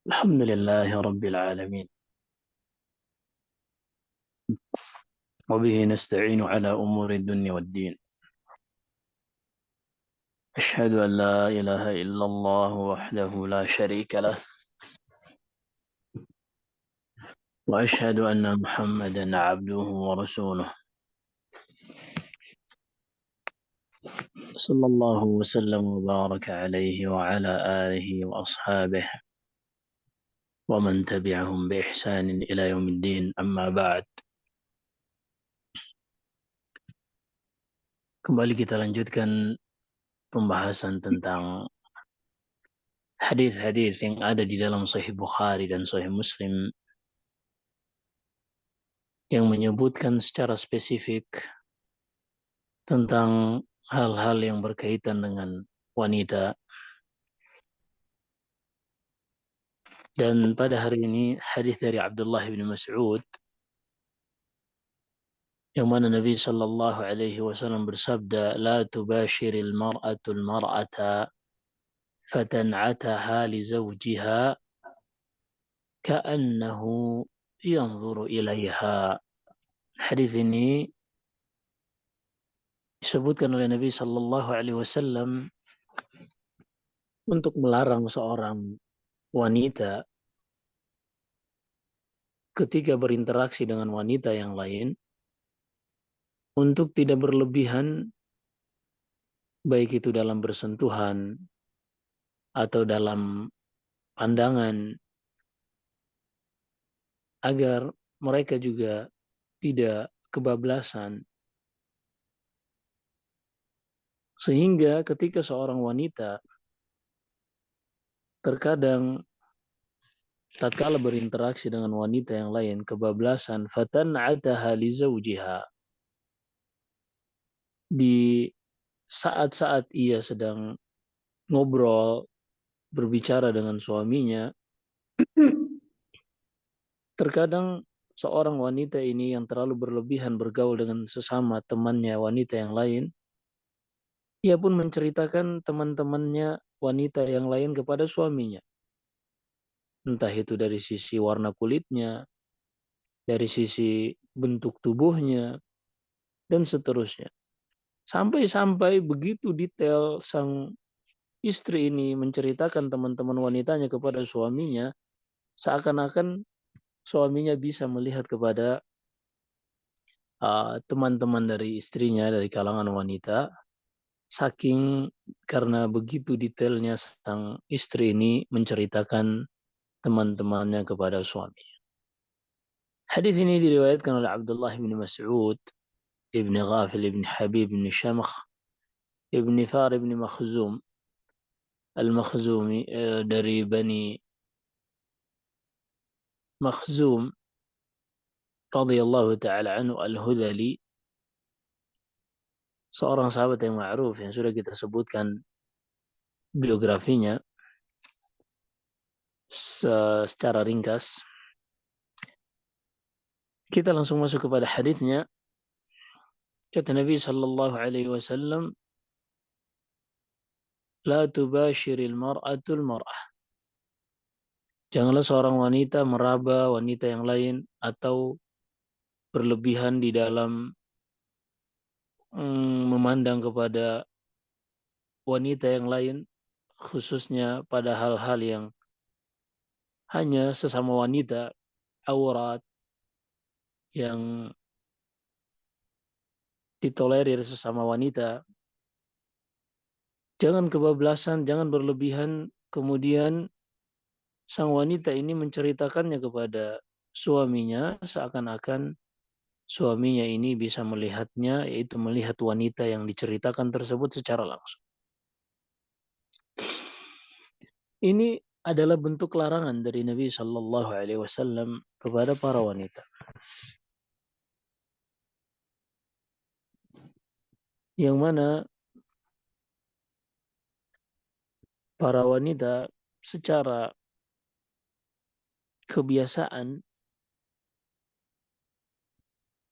الحمد لله رب العالمين، وبه نستعين على أمور الدنيا والدين. أشهد أن لا إله إلا الله وحده لا شريك له، وأشهد أن محمدا عبده ورسوله، صلى الله وسلم وبارك عليه وعلى آله وأصحابه ومن تبعهم بإحسان إلى يوم الدين. أما بعد. Kembali kita lanjutkan pembahasan tentang hadis-hadis yang ada di dalam Sahih Bukhari dan Sahih Muslim yang menyebutkan secara spesifik tentang hal-hal yang berkaitan dengan wanita. Dan pada hari ini hadis dari Abdullah bin Mas'ud yang mana Nabi sallallahu alaihi wasallam bersabda, "La tubashiril mar'atul mar'ata fatan'ataha li zawjiha ka'annahu yanzuru ilaiha." Hadis ini disebutkan oleh Nabi sallallahu alaihi wasallam untuk melarang seorang wanita ketika berinteraksi dengan wanita yang lain untuk tidak berlebihan, baik itu dalam bersentuhan atau dalam pandangan, agar mereka juga tidak kebablasan. Sehingga ketika seorang wanita terkadang tatkala berinteraksi dengan wanita yang lain kebablasan, fatan'ataha li zawjiha, di saat-saat ia sedang ngobrol, berbicara dengan suaminya, terkadang seorang wanita ini yang terlalu berlebihan bergaul dengan sesama temannya wanita yang lain, ia pun menceritakan teman-temannya wanita yang lain kepada suaminya. Entah itu dari sisi warna kulitnya, dari sisi bentuk tubuhnya, dan seterusnya. Sampai-sampai begitu detail sang istri ini menceritakan teman-teman wanitanya kepada suaminya, seakan-akan suaminya bisa melihat kepada teman-teman dari istrinya dari kalangan wanita, saking karena begitu detailnya sang istri ini menceritakan teman-temannya kepada suami. Hadis ini diriwayatkan oleh Abdullah bin Mas'ud, Ibn Ghafil, Ibn Habib, Ibn Shamkh, Ibn Far, Ibn Makhzum, Al-Makhzumi, dari Bani Makhzum radhiyallahu taala anhu Al-Hudhali, seorang sahabat yang ma'ruf yang sudah kita sebutkan biografinya secara ringkas. Kita langsung masuk kepada hadisnya. Kata Nabi sallallahu alaihi wasallam, "La tubashiril mar'atul mar'ah." Janganlah seorang wanita meraba wanita yang lain atau berlebihan di dalam memandang kepada wanita yang lain, khususnya pada hal-hal yang hanya sesama wanita, aurat yang ditolerir sesama wanita. Jangan kebablasan, jangan berlebihan, kemudian sang wanita ini menceritakannya kepada suaminya seakan-akan suaminya ini bisa melihatnya, yaitu melihat wanita yang diceritakan tersebut secara langsung. Ini adalah bentuk larangan dari Nabi Shallallahu Alaihi Wasallam kepada para wanita, yang mana para wanita secara kebiasaan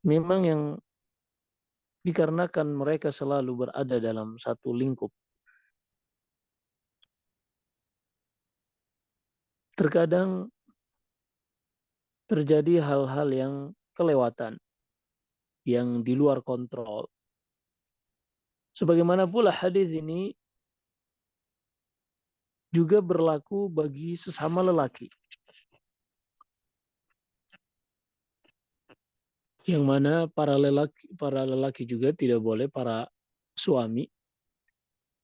memang yang dikarenakan mereka selalu berada dalam satu lingkup terkadang terjadi hal-hal yang kelewatan, yang di luar kontrol. Sebagaimana pula hadis ini juga berlaku bagi sesama lelaki. Yang mana para lelaki juga tidak boleh, para suami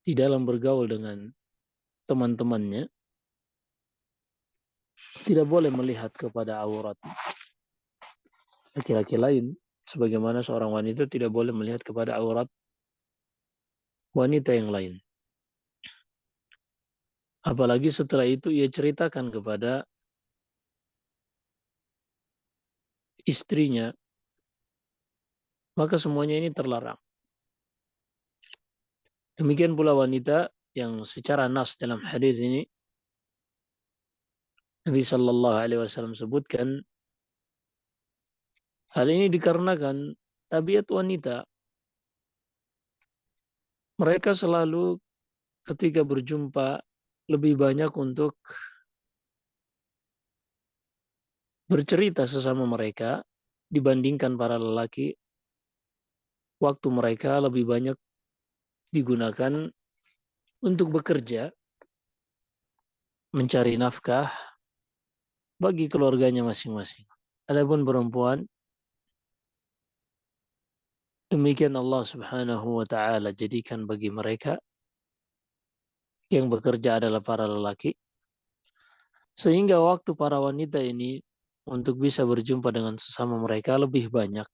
di dalam bergaul dengan teman-temannya tidak boleh melihat kepada aurat laki-laki lain, sebagaimana seorang wanita tidak boleh melihat kepada aurat wanita yang lain. Apalagi setelah itu ia ceritakan kepada istrinya, maka semuanya ini terlarang. Demikian pula wanita yang secara nas dalam hadis ini Nabi Shallallahu Alaihi Wasallam sebutkan, hal ini dikarenakan tabiat wanita, mereka selalu ketika berjumpa lebih banyak untuk bercerita sesama mereka dibandingkan para lelaki. Waktu mereka lebih banyak digunakan untuk bekerja, mencari nafkah bagi keluarganya masing-masing. Adapun perempuan, demikian Allah Subhanahu wa taala jadikan bagi mereka yang bekerja adalah para lelaki, sehingga waktu para wanita ini untuk bisa berjumpa dengan sesama mereka lebih banyak.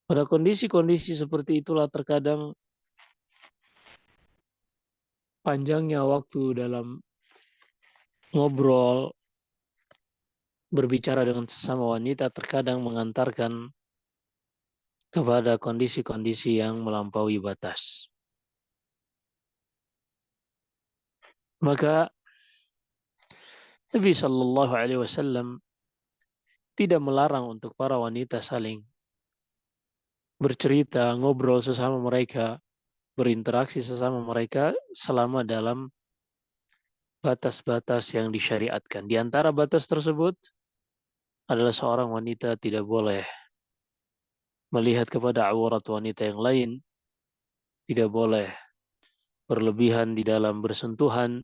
Pada kondisi-kondisi seperti itulah terkadang panjangnya waktu dalam ngobrol, berbicara dengan sesama wanita terkadang mengantarkan kepada kondisi-kondisi yang melampaui batas. Maka Nabi Shallallahu Alaihi Wasallam tidak melarang untuk para wanita saling bercerita, ngobrol sesama mereka, berinteraksi sesama mereka selama dalam batas-batas yang disyariatkan. Di antara batas tersebut adalah seorang wanita tidak boleh melihat kepada aurat wanita yang lain, tidak boleh berlebihan di dalam bersentuhan,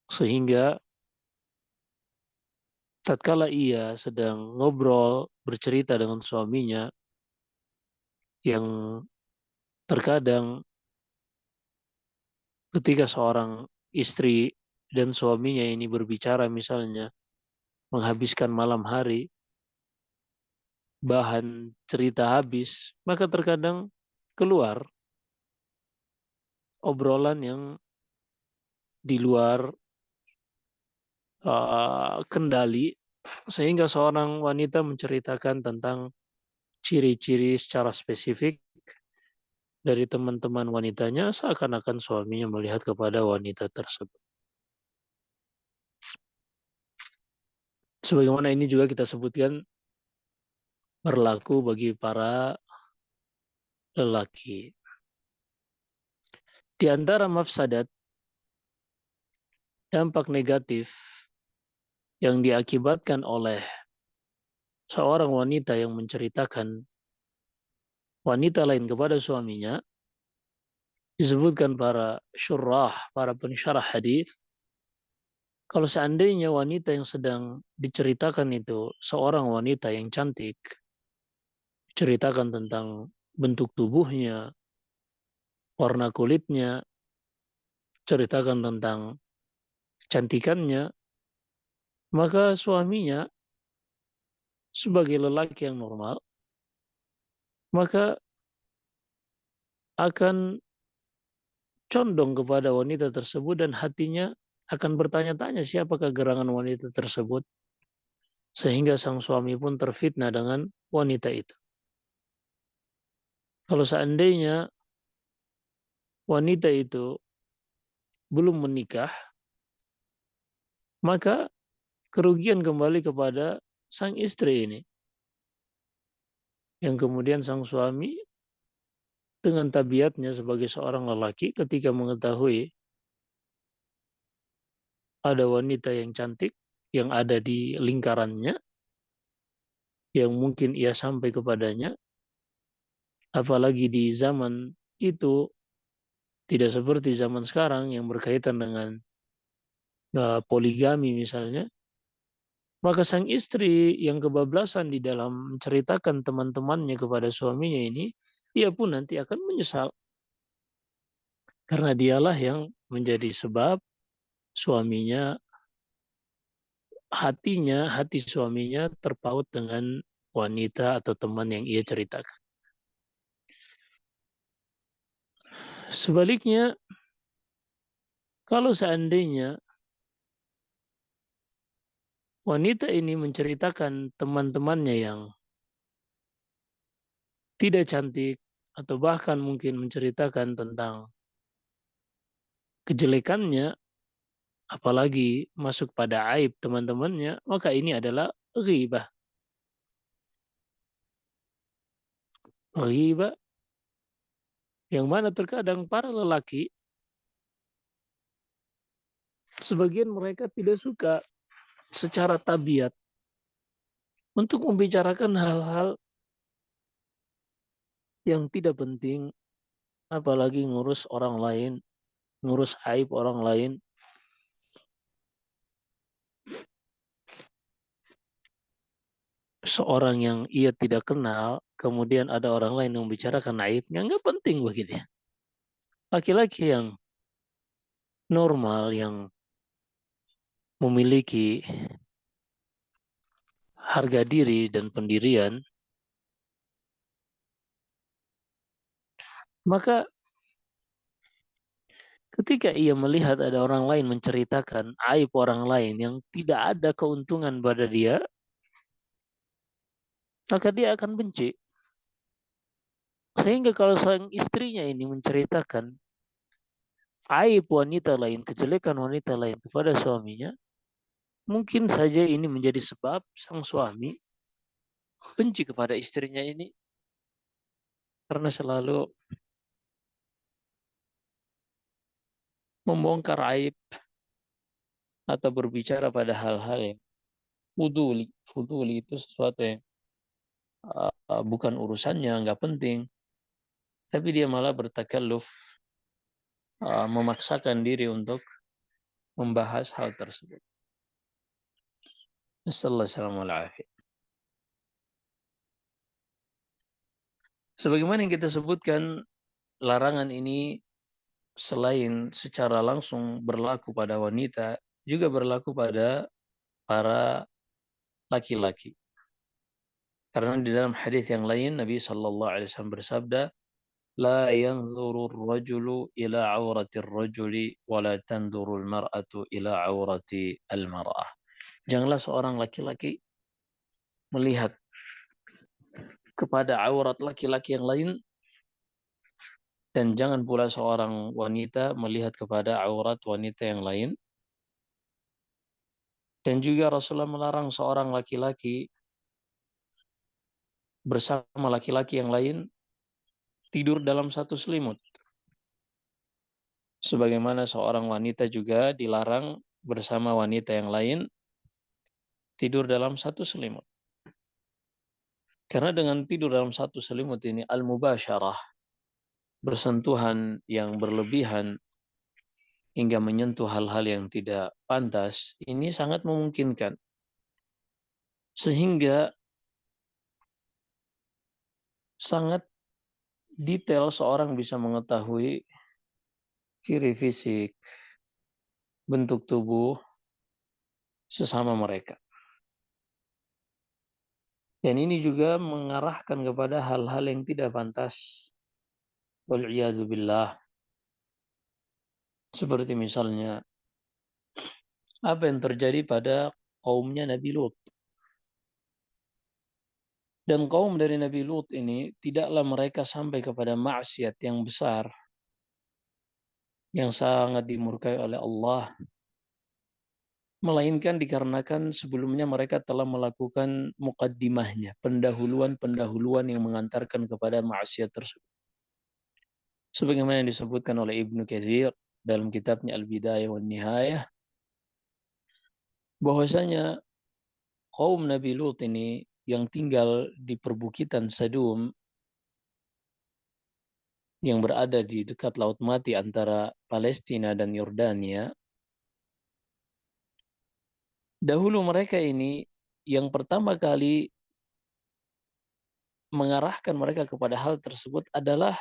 sehingga tatkala ia sedang ngobrol, bercerita dengan suaminya, yang terkadang ketika seorang istri dan suaminya ini berbicara misalnya, menghabiskan malam hari, bahan cerita habis, maka terkadang keluar obrolan yang di luar kendali, sehingga seorang wanita menceritakan tentang ciri-ciri secara spesifik dari teman-teman wanitanya, seakan-akan suaminya melihat kepada wanita tersebut. Sebagaimana ini juga kita sebutkan berlaku bagi para lelaki. Di antara mafsadat, dampak negatif yang diakibatkan oleh seorang wanita yang menceritakan wanita lain kepada suaminya, disebutkan para syurrah, para pensyarah hadis, kalau seandainya wanita yang sedang diceritakan itu seorang wanita yang cantik, ceritakan tentang bentuk tubuhnya, warna kulitnya, ceritakan tentang kecantikannya, maka suaminya sebagai lelaki yang normal, maka akan condong kepada wanita tersebut dan hatinya akan bertanya-tanya siapakah gerangan wanita tersebut, sehingga sang suami pun terfitnah dengan wanita itu. Kalau seandainya wanita itu belum menikah, maka kerugian kembali kepada sang istri ini, yang kemudian sang suami dengan tabiatnya sebagai seorang lelaki ketika mengetahui ada wanita yang cantik yang ada di lingkarannya, yang mungkin ia sampai kepadanya, apalagi di zaman itu tidak seperti zaman sekarang yang berkaitan dengan poligami misalnya, maka sang istri yang kebablasan di dalam menceritakan teman-temannya kepada suaminya ini, ia pun nanti akan menyesal karena dialah yang menjadi sebab suaminya, hati suaminya terpaut dengan wanita atau teman yang ia ceritakan. Sebaliknya, kalau seandainya wanita ini menceritakan teman-temannya yang tidak cantik, atau bahkan mungkin menceritakan tentang kejelekannya, apalagi masuk pada aib teman-temannya, maka ini adalah ghibah. Ghibah yang mana terkadang para lelaki, sebagian mereka tidak suka secara tabiat untuk membicarakan hal-hal yang tidak penting, apalagi ngurus orang lain, ngurus aib orang lain. Seorang yang ia tidak kenal, kemudian ada orang lain yang membicarakan aibnya, nggak penting bagi dia. Laki-laki yang normal, yang memiliki harga diri dan pendirian, maka ketika ia melihat ada orang lain menceritakan aib orang lain yang tidak ada keuntungan pada dia, maka dia akan benci. Sehingga kalau sang istrinya ini menceritakan aib wanita lain, kejelekan wanita lain kepada suaminya, mungkin saja ini menjadi sebab sang suami benci kepada istrinya ini karena selalu membongkar aib atau berbicara pada hal-hal yang fuduli. Fuduli itu sesuatu yang bukan urusannya, nggak penting. Tapi dia malah bertakalluf, memaksakan diri untuk membahas hal tersebut. Assalamualaikum. Sebagaimana yang kita sebutkan, larangan ini selain secara langsung berlaku pada wanita, juga berlaku pada para laki-laki. Karena di dalam hadis yang lain Nabi Shallallahu Alaihi Wasallam bersabda, لا ينظر الرجل إلى عورة الرجل ولا تنظر المرأة إلى عورة المرأة. Janganlah seorang laki-laki melihat kepada aurat laki-laki yang lain, dan jangan pula seorang wanita melihat kepada aurat wanita yang lain. Dan juga Rasulullah melarang seorang laki-laki bersama laki-laki yang lain tidur dalam satu selimut. Sebagaimana seorang wanita juga dilarang bersama wanita yang lain tidur dalam satu selimut. Karena dengan tidur dalam satu selimut ini al-mubasyarah, bersentuhan yang berlebihan hingga menyentuh hal-hal yang tidak pantas, ini sangat memungkinkan. Sehingga sangat detail seorang bisa mengetahui ciri fisik, bentuk tubuh sesama mereka. Dan ini juga mengarahkan kepada hal-hal yang tidak pantas. Wal'iyadzubillah. Seperti misalnya apa yang terjadi pada kaumnya Nabi Lut. Dan kaum dari Nabi Lut ini tidaklah mereka sampai kepada maksiat yang besar, yang sangat dimurkai oleh Allah, melainkan dikarenakan sebelumnya mereka telah melakukan mukaddimahnya, pendahuluan-pendahuluan yang mengantarkan kepada maksiat tersebut. Sebagaimana yang disebutkan oleh Ibnu Katsir dalam kitabnya Al-Bidayah wan Nihayah, bahwasanya kaum Nabi Lut ini yang tinggal di perbukitan Sadum yang berada di dekat Laut Mati antara Palestina dan Yordania, dahulu mereka ini yang pertama kali mengarahkan mereka kepada hal tersebut adalah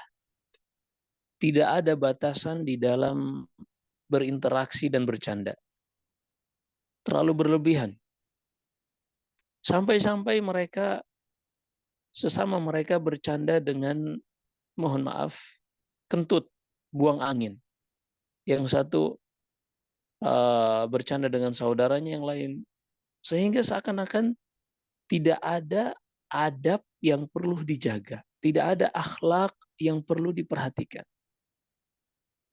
tidak ada batasan di dalam berinteraksi dan bercanda. Terlalu berlebihan. Sampai-sampai sesama mereka bercanda dengan, mohon maaf, kentut, buang angin. Yang satu bercanda dengan saudaranya yang lain. Sehingga seakan-akan tidak ada adab yang perlu dijaga. Tidak ada akhlak yang perlu diperhatikan.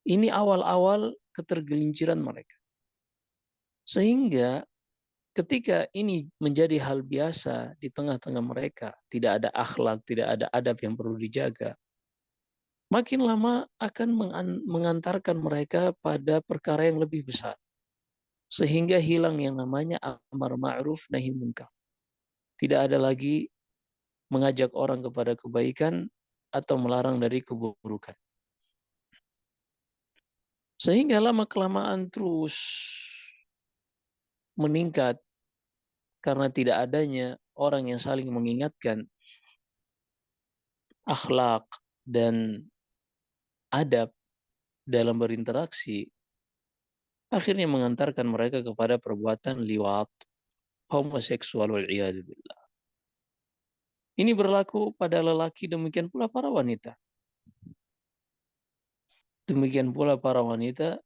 Ini awal-awal ketergelinciran mereka. Sehingga ketika ini menjadi hal biasa di tengah-tengah mereka, tidak ada akhlak, tidak ada adab yang perlu dijaga, makin lama akan mengantarkan mereka pada perkara yang lebih besar. Sehingga hilang yang namanya amar ma'ruf nahi munkar. Tidak ada lagi mengajak orang kepada kebaikan atau melarang dari keburukan. Sehingga lama-kelamaan terus meningkat karena tidak adanya orang yang saling mengingatkan akhlak dan adab dalam berinteraksi, akhirnya mengantarkan mereka kepada perbuatan liwat, homoseksual wal'iyadzubillah. Ini berlaku pada lelaki, demikian pula para wanita. Demikian pula para wanita,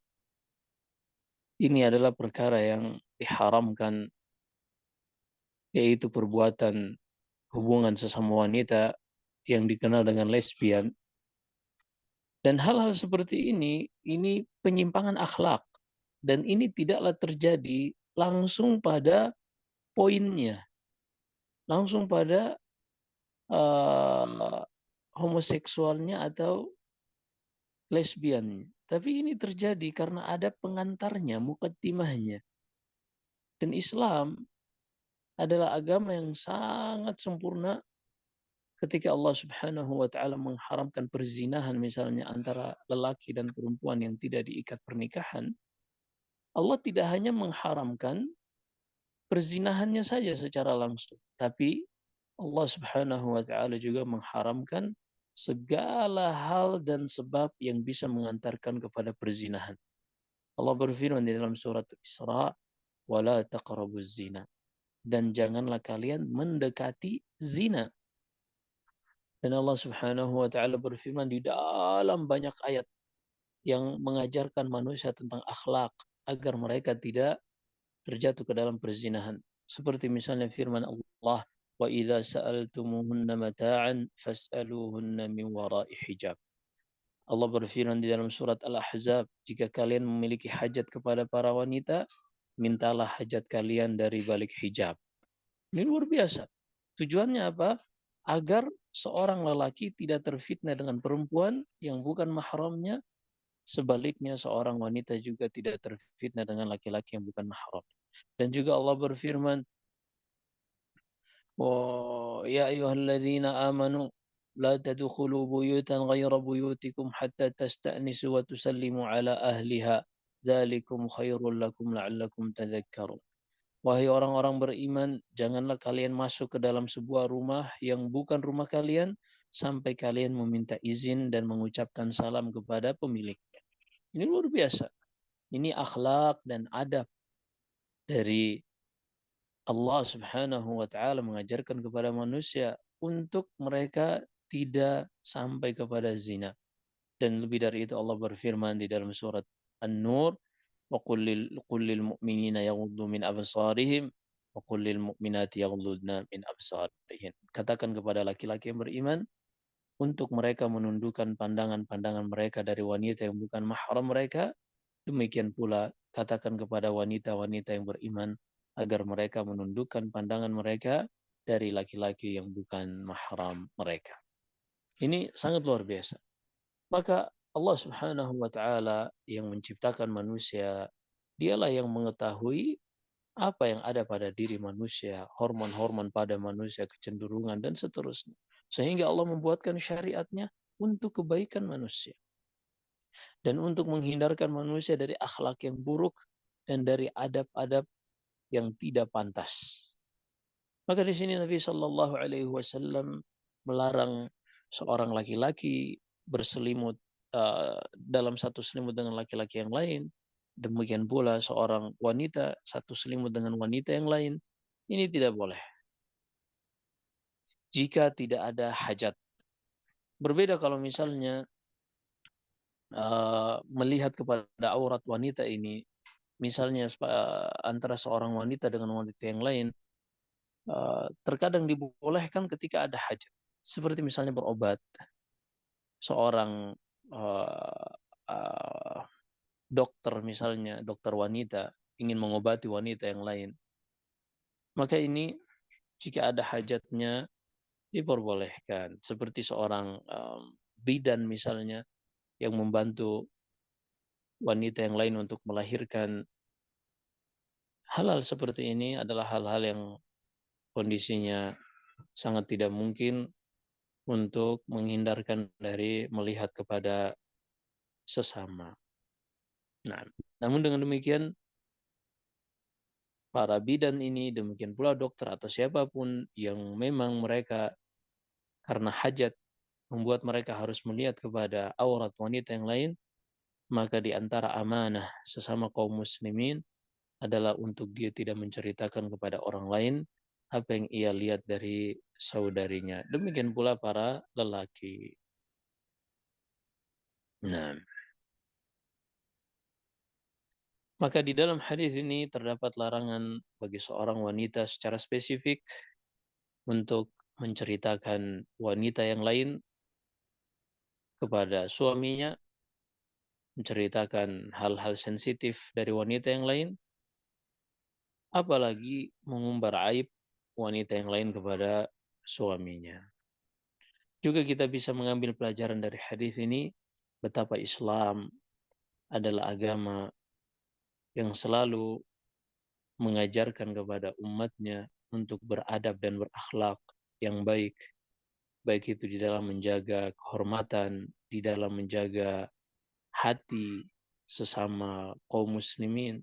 ini adalah perkara yang diharamkan, yaitu perbuatan hubungan sesama wanita yang dikenal dengan lesbian. Dan hal-hal seperti ini penyimpangan akhlak. Dan ini tidaklah terjadi langsung pada poinnya, langsung pada homoseksualnya atau lesbiannya. Tapi ini terjadi karena ada pengantarnya, mukaddimahnya. Dan Islam adalah agama yang sangat sempurna. Ketika Allah Subhanahu wa taala mengharamkan perzinahan misalnya antara lelaki dan perempuan yang tidak diikat pernikahan, Allah tidak hanya mengharamkan perzinahannya saja secara langsung, tapi Allah Subhanahu wa taala juga mengharamkan segala hal dan sebab yang bisa mengantarkan kepada perzinahan. Allah berfirman di dalam surat Isra, "Wala taqrabuz zina." Dan janganlah kalian mendekati zina. Dan Allah Subhanahu wa taala berfirman di dalam banyak ayat yang mengajarkan manusia tentang akhlak agar mereka tidak terjatuh ke dalam perzinahan. Seperti misalnya firman Allah, "Wa idza sa'altumuhunna mata'an fas'aluhunna min wara'i hijab." Allah berfirman di dalam surat Al-Ahzab, "Jika kalian memiliki hajat kepada para wanita, mintalah hajat kalian dari balik hijab." Ini luar biasa. Tujuannya apa? Agar seorang lelaki tidak terfitnah dengan perempuan yang bukan mahramnya. Sebaliknya seorang wanita juga tidak terfitnah dengan laki-laki yang bukan mahram. Dan juga Allah berfirman, "Wa ya ayyuhalladzina amanu la tadkhulu buyutan ghayra buyutikum hatta tasta'nisu wa tusallimu ala ahliha. Dzalikum khairul lakum la'allakum tadhakkarun." Wahai orang-orang beriman, janganlah kalian masuk ke dalam sebuah rumah yang bukan rumah kalian sampai kalian meminta izin dan mengucapkan salam kepada pemiliknya. Ini luar biasa. Ini akhlak dan adab dari Allah Subhanahu wa taala mengajarkan kepada manusia untuk mereka tidak sampai kepada zina. Dan lebih dari itu Allah berfirman di dalam surat An-Nur, وَقُلْ لِلْمُؤْمِنِينَ يَغُضُّوا مِنْ أَبْصَارِهِمْ وَقُلْ لِلْمُؤْمِنَاتِ يَغْضُضْنَ مِنْ أَبْصَارِهِنْ. Katakan kepada laki-laki yang beriman untuk mereka menundukkan pandangan-pandangan mereka dari wanita yang bukan mahram mereka. Demikian pula katakan kepada wanita-wanita yang beriman agar mereka menundukkan pandangan mereka dari laki-laki yang bukan mahram mereka. Ini sangat luar biasa. Maka Allah Subhanahu wa taala yang menciptakan manusia, dialah yang mengetahui apa yang ada pada diri manusia, hormon-hormon pada manusia, kecenderungan, dan seterusnya. Sehingga Allah membuatkan syariatnya untuk kebaikan manusia. Dan untuk menghindarkan manusia dari akhlak yang buruk dan dari adab-adab yang tidak pantas. Maka di sini Nabi Shallallahu Alaihi Wasallam melarang seorang laki-laki berselimut dalam satu selimut dengan laki-laki yang lain. Demikian pula seorang wanita satu selimut dengan wanita yang lain. Ini tidak boleh. Jika tidak ada hajat. Berbeda kalau misalnya melihat kepada aurat wanita ini, misalnya antara seorang wanita dengan wanita yang lain, terkadang dibolehkan ketika ada hajat. Seperti misalnya berobat, seorang uh, uh, dokter misalnya, dokter wanita ingin mengobati wanita yang lain. Maka ini jika ada hajatnya diperbolehkan. Seperti seorang bidan misalnya yang membantu wanita yang lain untuk melahirkan. Hal-hal seperti ini adalah hal-hal yang kondisinya sangat tidak mungkin untuk menghindarkan dari melihat kepada sesama. Nah, namun dengan demikian para bidan ini, demikian pula dokter atau siapapun yang memang mereka karena hajat membuat mereka harus melihat kepada aurat wanita yang lain, maka di antara amanah sesama kaum muslimin adalah untuk dia tidak menceritakan kepada orang lain apa yang ia lihat dari saudarinya. Demikian pula para lelaki. Nah, maka di dalam hadis ini terdapat larangan bagi seorang wanita secara spesifik untuk menceritakan wanita yang lain kepada suaminya, menceritakan hal-hal sensitif dari wanita yang lain, apalagi mengumbar aib wanita yang lain kepada suaminya. Juga kita bisa mengambil pelajaran dari hadis ini betapa Islam adalah agama yang selalu mengajarkan kepada umatnya untuk beradab dan berakhlak yang baik, baik itu di dalam menjaga kehormatan, di dalam menjaga hati sesama kaum muslimin,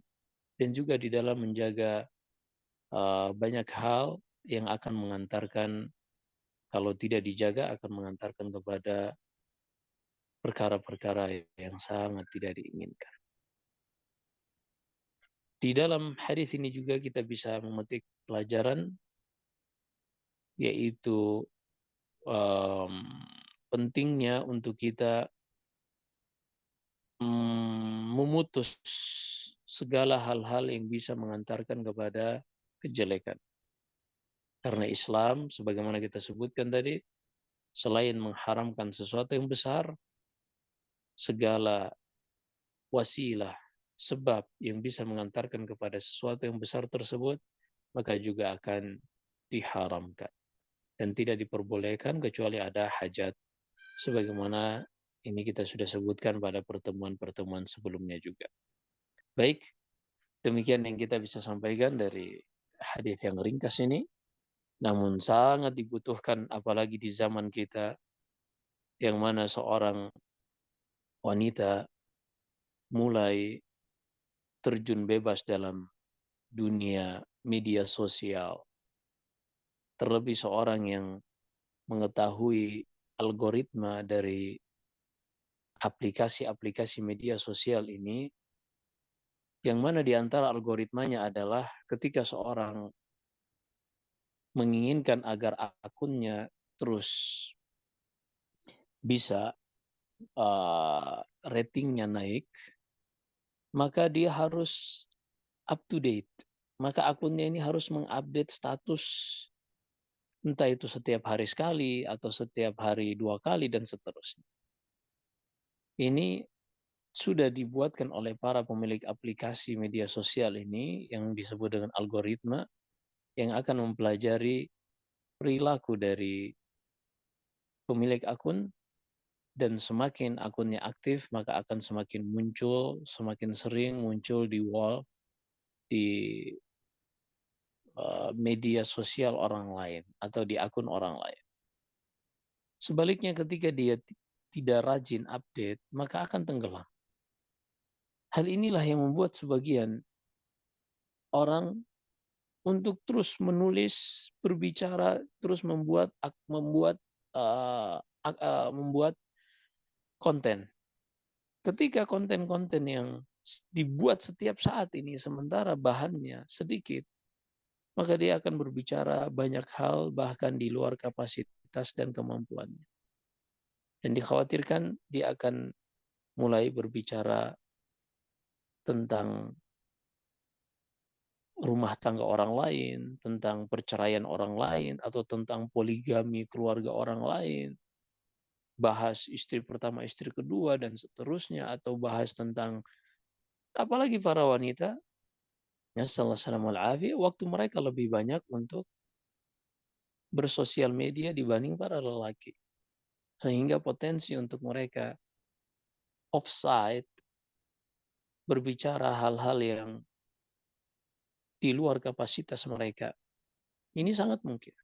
dan juga di dalam menjaga banyak hal yang akan mengantarkan, kalau tidak dijaga, akan mengantarkan kepada perkara-perkara yang sangat tidak diinginkan. Di dalam hadis ini juga kita bisa memetik pelajaran, yaitu um, pentingnya untuk kita memutus segala hal-hal yang bisa mengantarkan kepada kejelekan. Karena Islam, sebagaimana kita sebutkan tadi, selain mengharamkan sesuatu yang besar, segala wasilah, sebab yang bisa mengantarkan kepada sesuatu yang besar tersebut, maka juga akan diharamkan. Dan tidak diperbolehkan kecuali ada hajat. Sebagaimana ini kita sudah sebutkan pada pertemuan-pertemuan sebelumnya juga. Baik, demikian yang kita bisa sampaikan dari hadis yang ringkas ini. Namun sangat dibutuhkan apalagi di zaman kita yang mana seorang wanita mulai terjun bebas dalam dunia media sosial. Terlebih seorang yang mengetahui algoritma dari aplikasi-aplikasi media sosial ini, yang mana di antara algoritmanya adalah ketika seorang menginginkan agar akunnya terus bisa ratingnya naik, maka dia harus up to date. Maka akunnya ini harus mengupdate status, entah itu setiap hari sekali atau setiap hari 2 kali dan seterusnya. Ini sudah dibuatkan oleh para pemilik aplikasi media sosial ini yang disebut dengan algoritma yang akan mempelajari perilaku dari pemilik akun, dan semakin akunnya aktif maka akan semakin muncul, semakin sering muncul di wall, di media sosial orang lain atau di akun orang lain. Sebaliknya ketika dia tidak rajin update, maka akan tenggelam. Hal inilah yang membuat sebagian orang untuk terus menulis, berbicara, terus membuat konten. Ketika konten-konten yang dibuat setiap saat ini sementara bahannya sedikit, maka dia akan berbicara banyak hal bahkan di luar kapasitas dan kemampuannya. Dan dikhawatirkan dia akan mulai berbicara tentang rumah tangga orang lain, tentang perceraian orang lain, atau tentang poligami keluarga orang lain, bahas istri pertama, istri kedua, dan seterusnya, atau bahas tentang, apalagi para wanita, ya sallallahu alaihi waktu mereka lebih banyak untuk bersosial media dibanding para lelaki. Sehingga potensi untuk mereka offside, berbicara hal-hal yang di luar kapasitas mereka, ini sangat mungkin.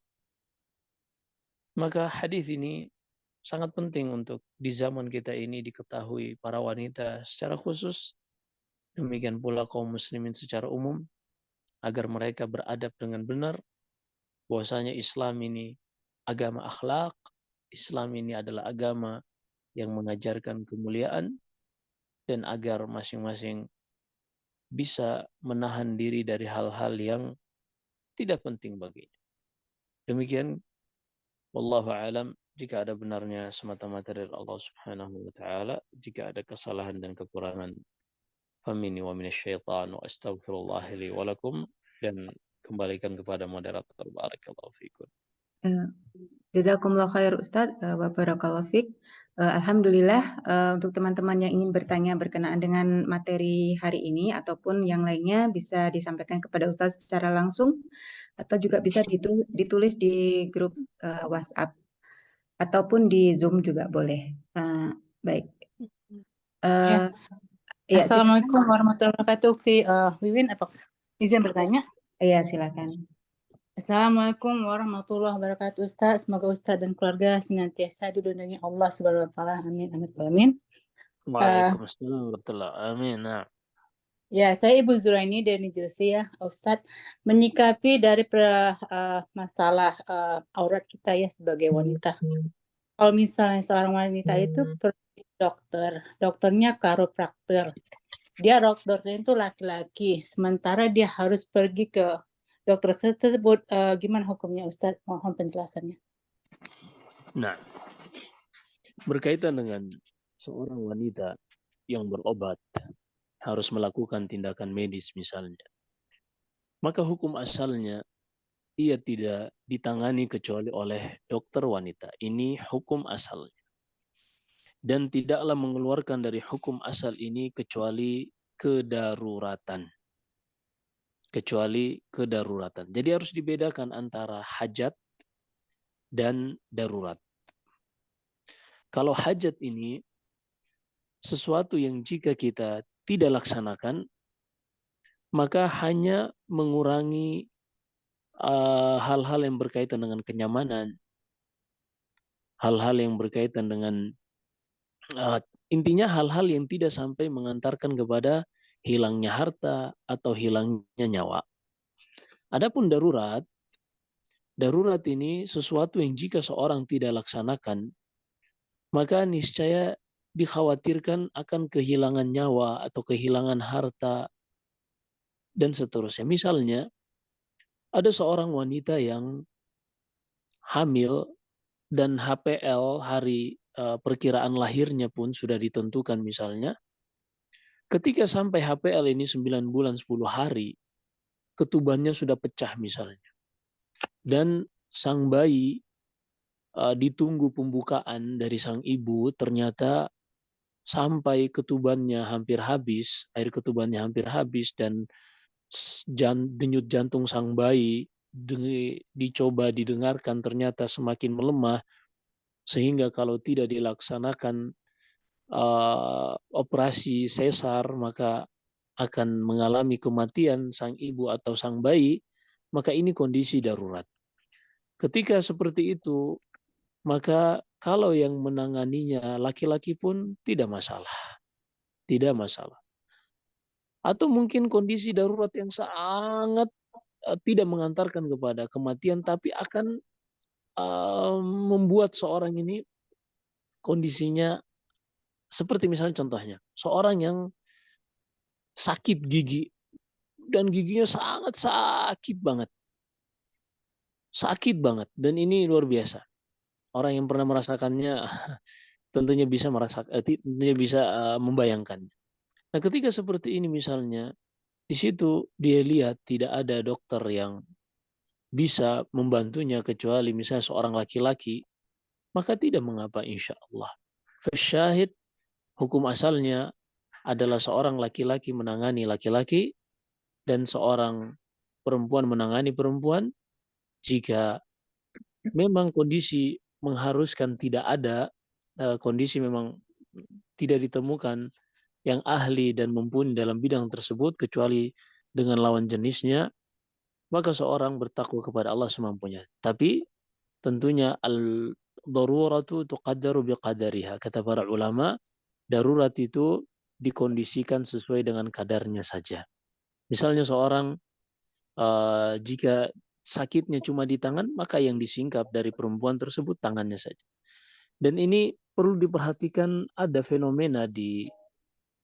Maka hadis ini sangat penting untuk di zaman kita ini diketahui para wanita secara khusus, demikian pula kaum muslimin secara umum, agar mereka beradab dengan benar, bahwasanya Islam ini agama akhlak, Islam ini adalah agama yang mengajarkan kemuliaan, dan agar masing-masing bisa menahan diri dari hal-hal yang tidak penting baginya. Demikian, wallahu alam. Jika ada benarnya semata-mata dari Allah Subhanahu wa taala, jika ada kesalahan dan kekurangan, famini wa minasyaitan wa astaghfirullah li wa lakum, dan kembalikan kepada moderator. Barakallahu fikum. Jazakumullah khair Ustadz, wa barakallahu fiik. Alhamdulillah, untuk teman-teman yang ingin bertanya berkenaan dengan materi hari ini ataupun yang lainnya bisa disampaikan kepada Ustadz secara langsung atau juga bisa ditulis di grup WhatsApp ataupun di Zoom juga boleh. Baik. Ya. Ya, Assalamualaikum warahmatullahi wabarakatuh. Wiwin, apa izin bertanya? Iya, silakan. Assalamualaikum warahmatullahi wabarakatuh, Ustaz. Semoga Ustaz dan keluarga senantiasa dilindungi Allah Subhanahu wa taala. Amin amin amin. Waalaikumsalam warahmatullahi amin. Nah. Ya, saya Ibu Zuraini dari Jersey ya, Ustadz. Menyikapi dari masalah aurat kita ya sebagai wanita. Kalau misalnya seorang wanita itu pergi ke dokternya chiropractor. Dia dokternya itu laki-laki, sementara dia harus pergi ke dokter tersebut. Gimana hukumnya, Ustadz? Mohon penjelasannya. Nah, berkaitan dengan seorang wanita yang berobat, harus melakukan tindakan medis misalnya, maka hukum asalnya ia tidak ditangani kecuali oleh dokter wanita. Ini hukum asalnya. Dan tidaklah mengeluarkan dari hukum asal ini kecuali kedaruratan. Jadi harus dibedakan antara hajat dan darurat. Kalau hajat ini sesuatu yang jika kita tidak laksanakan, maka hanya mengurangi hal-hal yang berkaitan dengan kenyamanan, hal-hal yang berkaitan dengan intinya hal-hal yang tidak sampai mengantarkan kepada hilangnya harta atau hilangnya nyawa. Adapun darurat ini sesuatu yang jika seorang tidak laksanakan, maka niscaya dikhawatirkan akan kehilangan nyawa atau kehilangan harta dan seterusnya. Misalnya, ada seorang wanita yang hamil dan HPL hari perkiraan lahirnya pun sudah ditentukan misalnya. Ketika sampai HPL ini 9 bulan 10 hari, ketubannya sudah pecah misalnya. Dan sang bayi ditunggu pembukaan dari sang ibu, ternyata sampai ketubannya hampir habis, air ketubannya hampir habis, dan denyut jantung sang bayi dicoba didengarkan ternyata semakin melemah, sehingga kalau tidak dilaksanakan operasi sesar maka akan mengalami kematian sang ibu atau sang bayi, maka ini kondisi darurat. Ketika seperti itu, maka kalau yang menanganinya laki-laki pun tidak masalah. Tidak masalah. Atau mungkin kondisi darurat yang sangat tidak mengantarkan kepada kematian, tapi akan membuat seorang ini kondisinya seperti misalnya contohnya, seorang yang sakit gigi, dan giginya sangat sakit banget. Sakit banget. Dan ini luar biasa. Orang yang pernah merasakannya tentunya bisa tentunya bisa membayangkan. Nah, ketika seperti ini misalnya, di situ dia lihat tidak ada dokter yang bisa membantunya kecuali misalnya seorang laki-laki, maka tidak mengapa insya Allah. Fasyahid, hukum asalnya adalah seorang laki-laki menangani laki-laki dan seorang perempuan menangani perempuan. Jika memang kondisi mengharuskan tidak ada, kondisi memang tidak ditemukan yang ahli dan mumpuni dalam bidang tersebut kecuali dengan lawan jenisnya, maka seorang bertakwa kepada Allah semampunya. Tapi tentunya al-daruratu tuqaddaru biqadariha. Kata para ulama, darurat itu dikondisikan sesuai dengan kadarnya saja. Misalnya seorang jika sakitnya cuma di tangan, maka yang disingkap dari perempuan tersebut tangannya saja. Dan ini perlu diperhatikan, ada fenomena di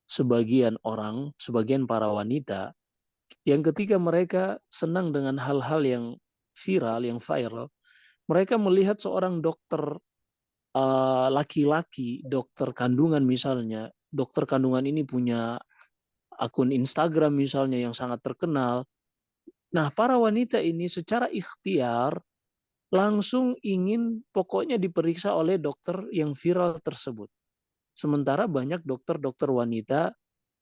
sebagian orang, sebagian para wanita, yang ketika mereka senang dengan hal-hal yang viral, mereka melihat seorang dokter laki-laki, dokter kandungan misalnya, dokter kandungan ini punya akun Instagram misalnya yang sangat terkenal. Nah, para wanita ini secara ikhtiar langsung ingin pokoknya diperiksa oleh dokter yang viral tersebut. Sementara banyak dokter-dokter wanita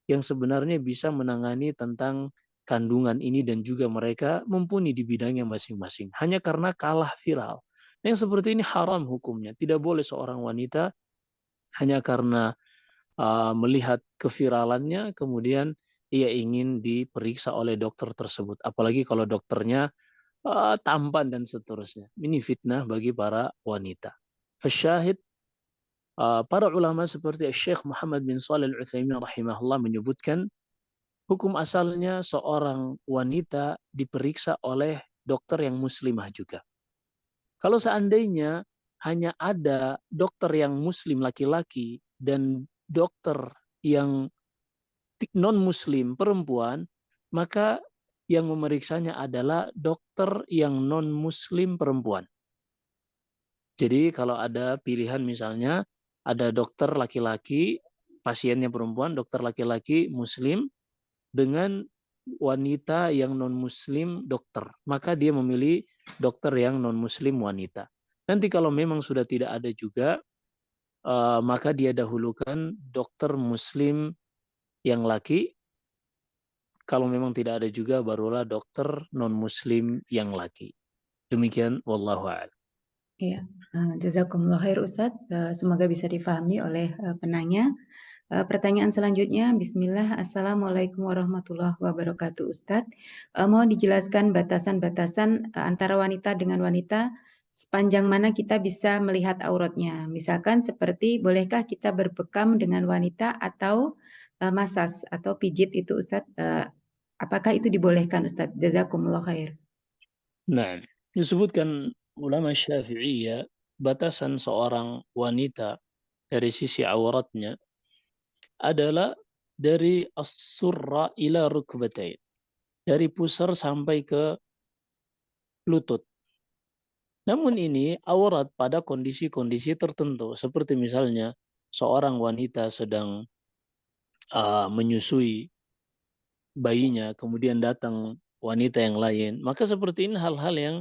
yang sebenarnya bisa menangani tentang kandungan ini dan juga mereka mumpuni di bidangnya masing-masing. Hanya karena kalah viral. Yang seperti ini haram hukumnya. Tidak boleh seorang wanita hanya karena melihat keviralannya kemudian ia ingin diperiksa oleh dokter tersebut. Apalagi kalau dokternya tampan dan seterusnya. Ini fitnah bagi para wanita. Fasyahid, para ulama seperti Syekh Muhammad bin Shalih Al-Utsaimin rahimahullah menyebutkan hukum asalnya seorang wanita diperiksa oleh dokter yang muslimah juga. Kalau seandainya hanya ada dokter yang muslim laki-laki dan dokter yang non-muslim perempuan, maka yang memeriksanya adalah dokter yang non-muslim perempuan. Jadi kalau ada pilihan misalnya, ada dokter laki-laki, pasiennya perempuan, dokter laki-laki muslim, dengan wanita yang non-muslim dokter. Maka dia memilih dokter yang non-muslim wanita. Nanti kalau memang sudah tidak ada juga, maka dia dahulukan dokter muslim yang laki. Kalau memang tidak ada juga, barulah dokter non-muslim yang laki. Demikian, wallahu a'lam. Iya, jazakumullah khair Ustadz. Semoga bisa difahami oleh penanya. Pertanyaan selanjutnya, Bismillah, Assalamualaikum warahmatullahi wabarakatuh Ustadz. Mohon dijelaskan batasan-batasan antara wanita dengan wanita, sepanjang mana kita bisa melihat auratnya. Misalkan seperti, bolehkah kita berbekam dengan wanita atau masas atau pijit itu Ustadz? Apakah itu dibolehkan Ustadz? Jazakumullah khair. Nah, disebutkan ulama Syafi'iyah, batasan seorang wanita dari sisi auratnya adalah dari as-surra ila rukbatain. Dari pusar sampai ke lutut. Namun ini aurat pada kondisi-kondisi tertentu. Seperti misalnya seorang wanita sedang menyusui bayinya, kemudian datang wanita yang lain. Maka seperti ini hal-hal yang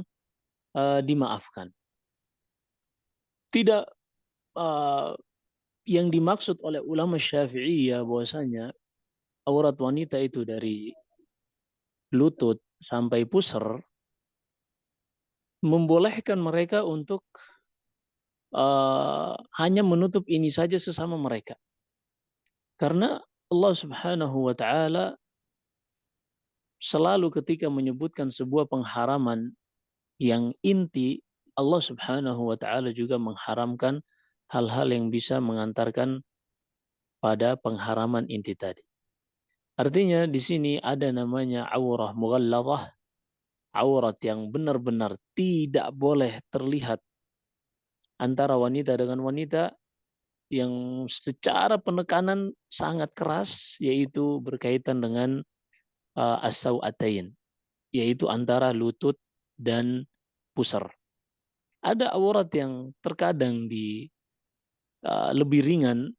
dimaafkan. Tidak yang dimaksud oleh ulama Syafi'iyah bahwasanya aurat wanita itu dari lutut sampai pusar membolehkan mereka untuk hanya menutup ini saja sesama mereka. Karena Allah Subhanahu wa taala selalu ketika menyebutkan sebuah pengharaman yang inti, Allah Subhanahu wa taala juga mengharamkan hal-hal yang bisa mengantarkan pada pengharaman inti tadi. Artinya di sini ada namanya aurah mughalladhah, aurat yang benar-benar tidak boleh terlihat antara wanita dengan wanita, yang secara penekanan sangat keras, yaitu berkaitan dengan as-sau'atain, yaitu antara lutut dan pusar. Ada aurat yang terkadang lebih ringan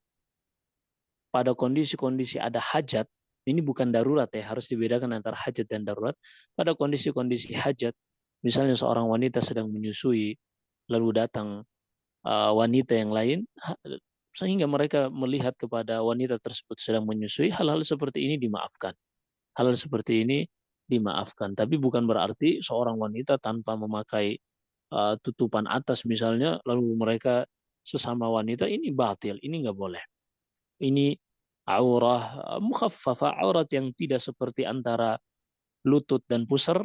pada kondisi-kondisi ada hajat. Ini bukan darurat ya, harus dibedakan antara hajat dan darurat. Pada kondisi-kondisi hajat, misalnya seorang wanita sedang menyusui, lalu datang wanita yang lain, sehingga mereka melihat kepada wanita tersebut sedang menyusui, hal-hal seperti ini dimaafkan. Hal seperti ini dimaafkan. Tapi bukan berarti seorang wanita tanpa memakai tutupan atas misalnya, lalu mereka sesama wanita, ini batil, ini nggak boleh. Ini aurah mukhaffafah, aurat yang tidak seperti antara lutut dan pusar,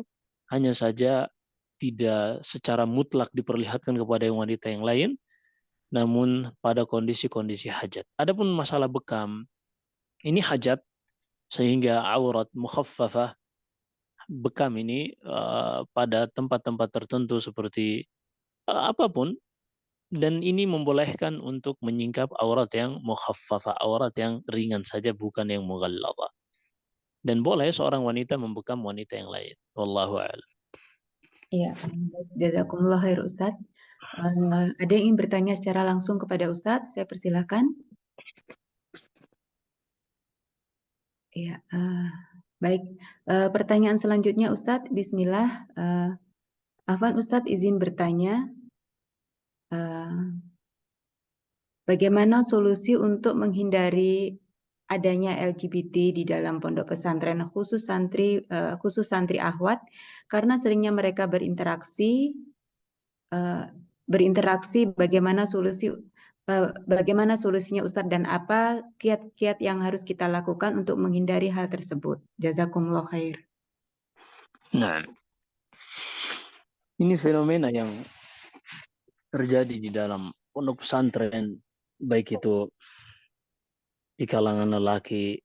hanya saja tidak secara mutlak diperlihatkan kepada wanita yang lain, namun pada kondisi-kondisi hajat. Adapun masalah bekam, ini hajat, sehingga aurat mukhaffafah, bekam ini pada tempat-tempat tertentu seperti apapun, dan ini membolehkan untuk menyingkap aurat yang mukhaffafah, aurat yang ringan saja, bukan yang mughalladhah. Dan boleh seorang wanita membekam wanita yang lain. Wallahu a'lam. Ya, jazakumullah khair Ustadz. Ada yang ingin bertanya secara langsung kepada Ustadz? Saya persilakan. Ya, baik. Pertanyaan selanjutnya Ustadz, Bismillah. Afwan Ustadz izin bertanya, bagaimana solusi untuk menghindari adanya LGBT di dalam pondok pesantren, khusus santri akhwat, karena seringnya mereka berinteraksi. Bagaimana solusinya Ustadz, dan apa kiat-kiat yang harus kita lakukan untuk menghindari hal tersebut? Jazakumullah khair. Nah, ini fenomena yang terjadi di dalam pondok pesantren, baik itu di kalangan lelaki,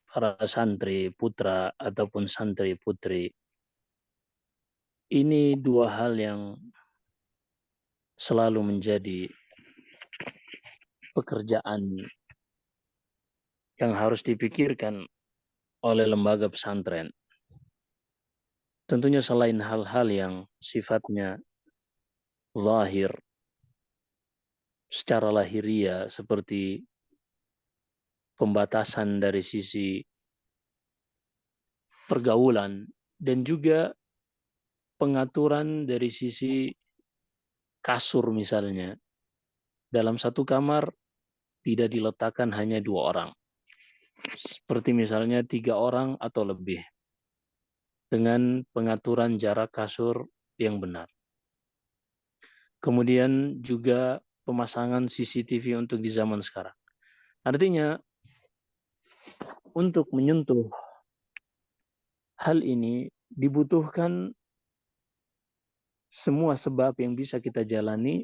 para santri putra ataupun santri putri. Ini dua hal yang selalu menjadi pekerjaan yang harus dipikirkan oleh lembaga pesantren. Tentunya selain hal-hal yang sifatnya zahir, secara lahiriah, seperti pembatasan dari sisi pergaulan, dan juga pengaturan dari sisi kasur misalnya. Dalam satu kamar tidak diletakkan hanya 2 orang. Seperti misalnya 3 orang atau lebih. Dengan pengaturan jarak kasur yang benar. Kemudian juga pemasangan CCTV untuk di zaman sekarang. Artinya, untuk menyentuh hal ini dibutuhkan semua sebab yang bisa kita jalani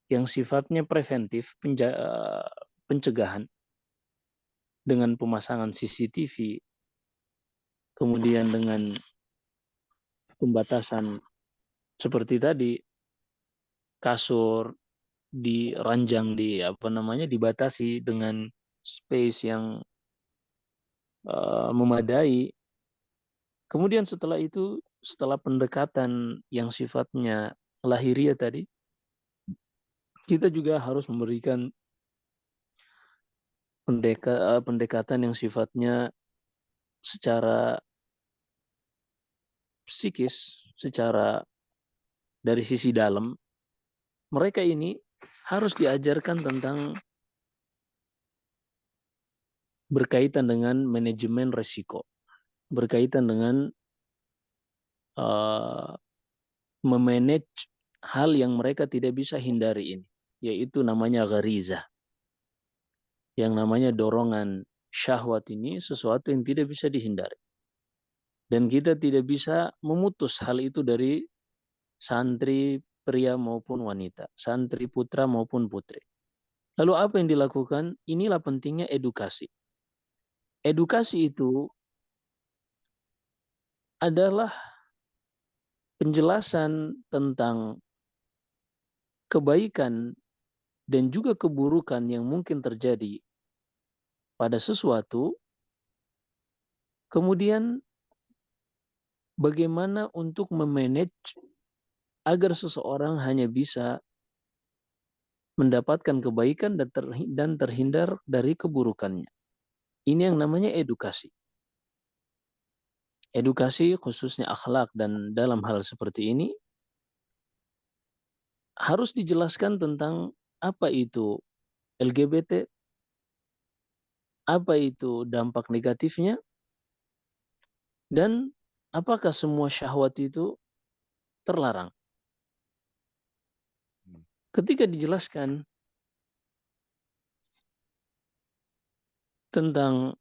yang sifatnya preventif, pencegahan, dengan pemasangan CCTV, kemudian dengan pembatasan seperti tadi, kasur diranjang, dibatasi dengan space yang memadai. Kemudian setelah itu, setelah pendekatan yang sifatnya lahiriah tadi, kita juga harus memberikan pendekatan yang sifatnya secara psikis, secara dari sisi dalam. Mereka ini harus diajarkan tentang berkaitan dengan manajemen risiko, berkaitan dengan memanage hal yang mereka tidak bisa hindari ini, yaitu namanya gharizah. Yang namanya dorongan syahwat ini sesuatu yang tidak bisa dihindari. Dan kita tidak bisa memutus hal itu dari santri pria maupun wanita, santri putra maupun putri. Lalu apa yang dilakukan? Inilah pentingnya edukasi. Edukasi itu adalah penjelasan tentang kebaikan dan juga keburukan yang mungkin terjadi pada sesuatu, kemudian bagaimana untuk memanage agar seseorang hanya bisa mendapatkan kebaikan dan terhindar dari keburukannya. Ini yang namanya edukasi. Edukasi khususnya akhlak dan dalam hal seperti ini harus dijelaskan tentang apa itu LGBT, apa itu dampak negatifnya, dan apakah semua syahwat itu terlarang. Ketika dijelaskan tentang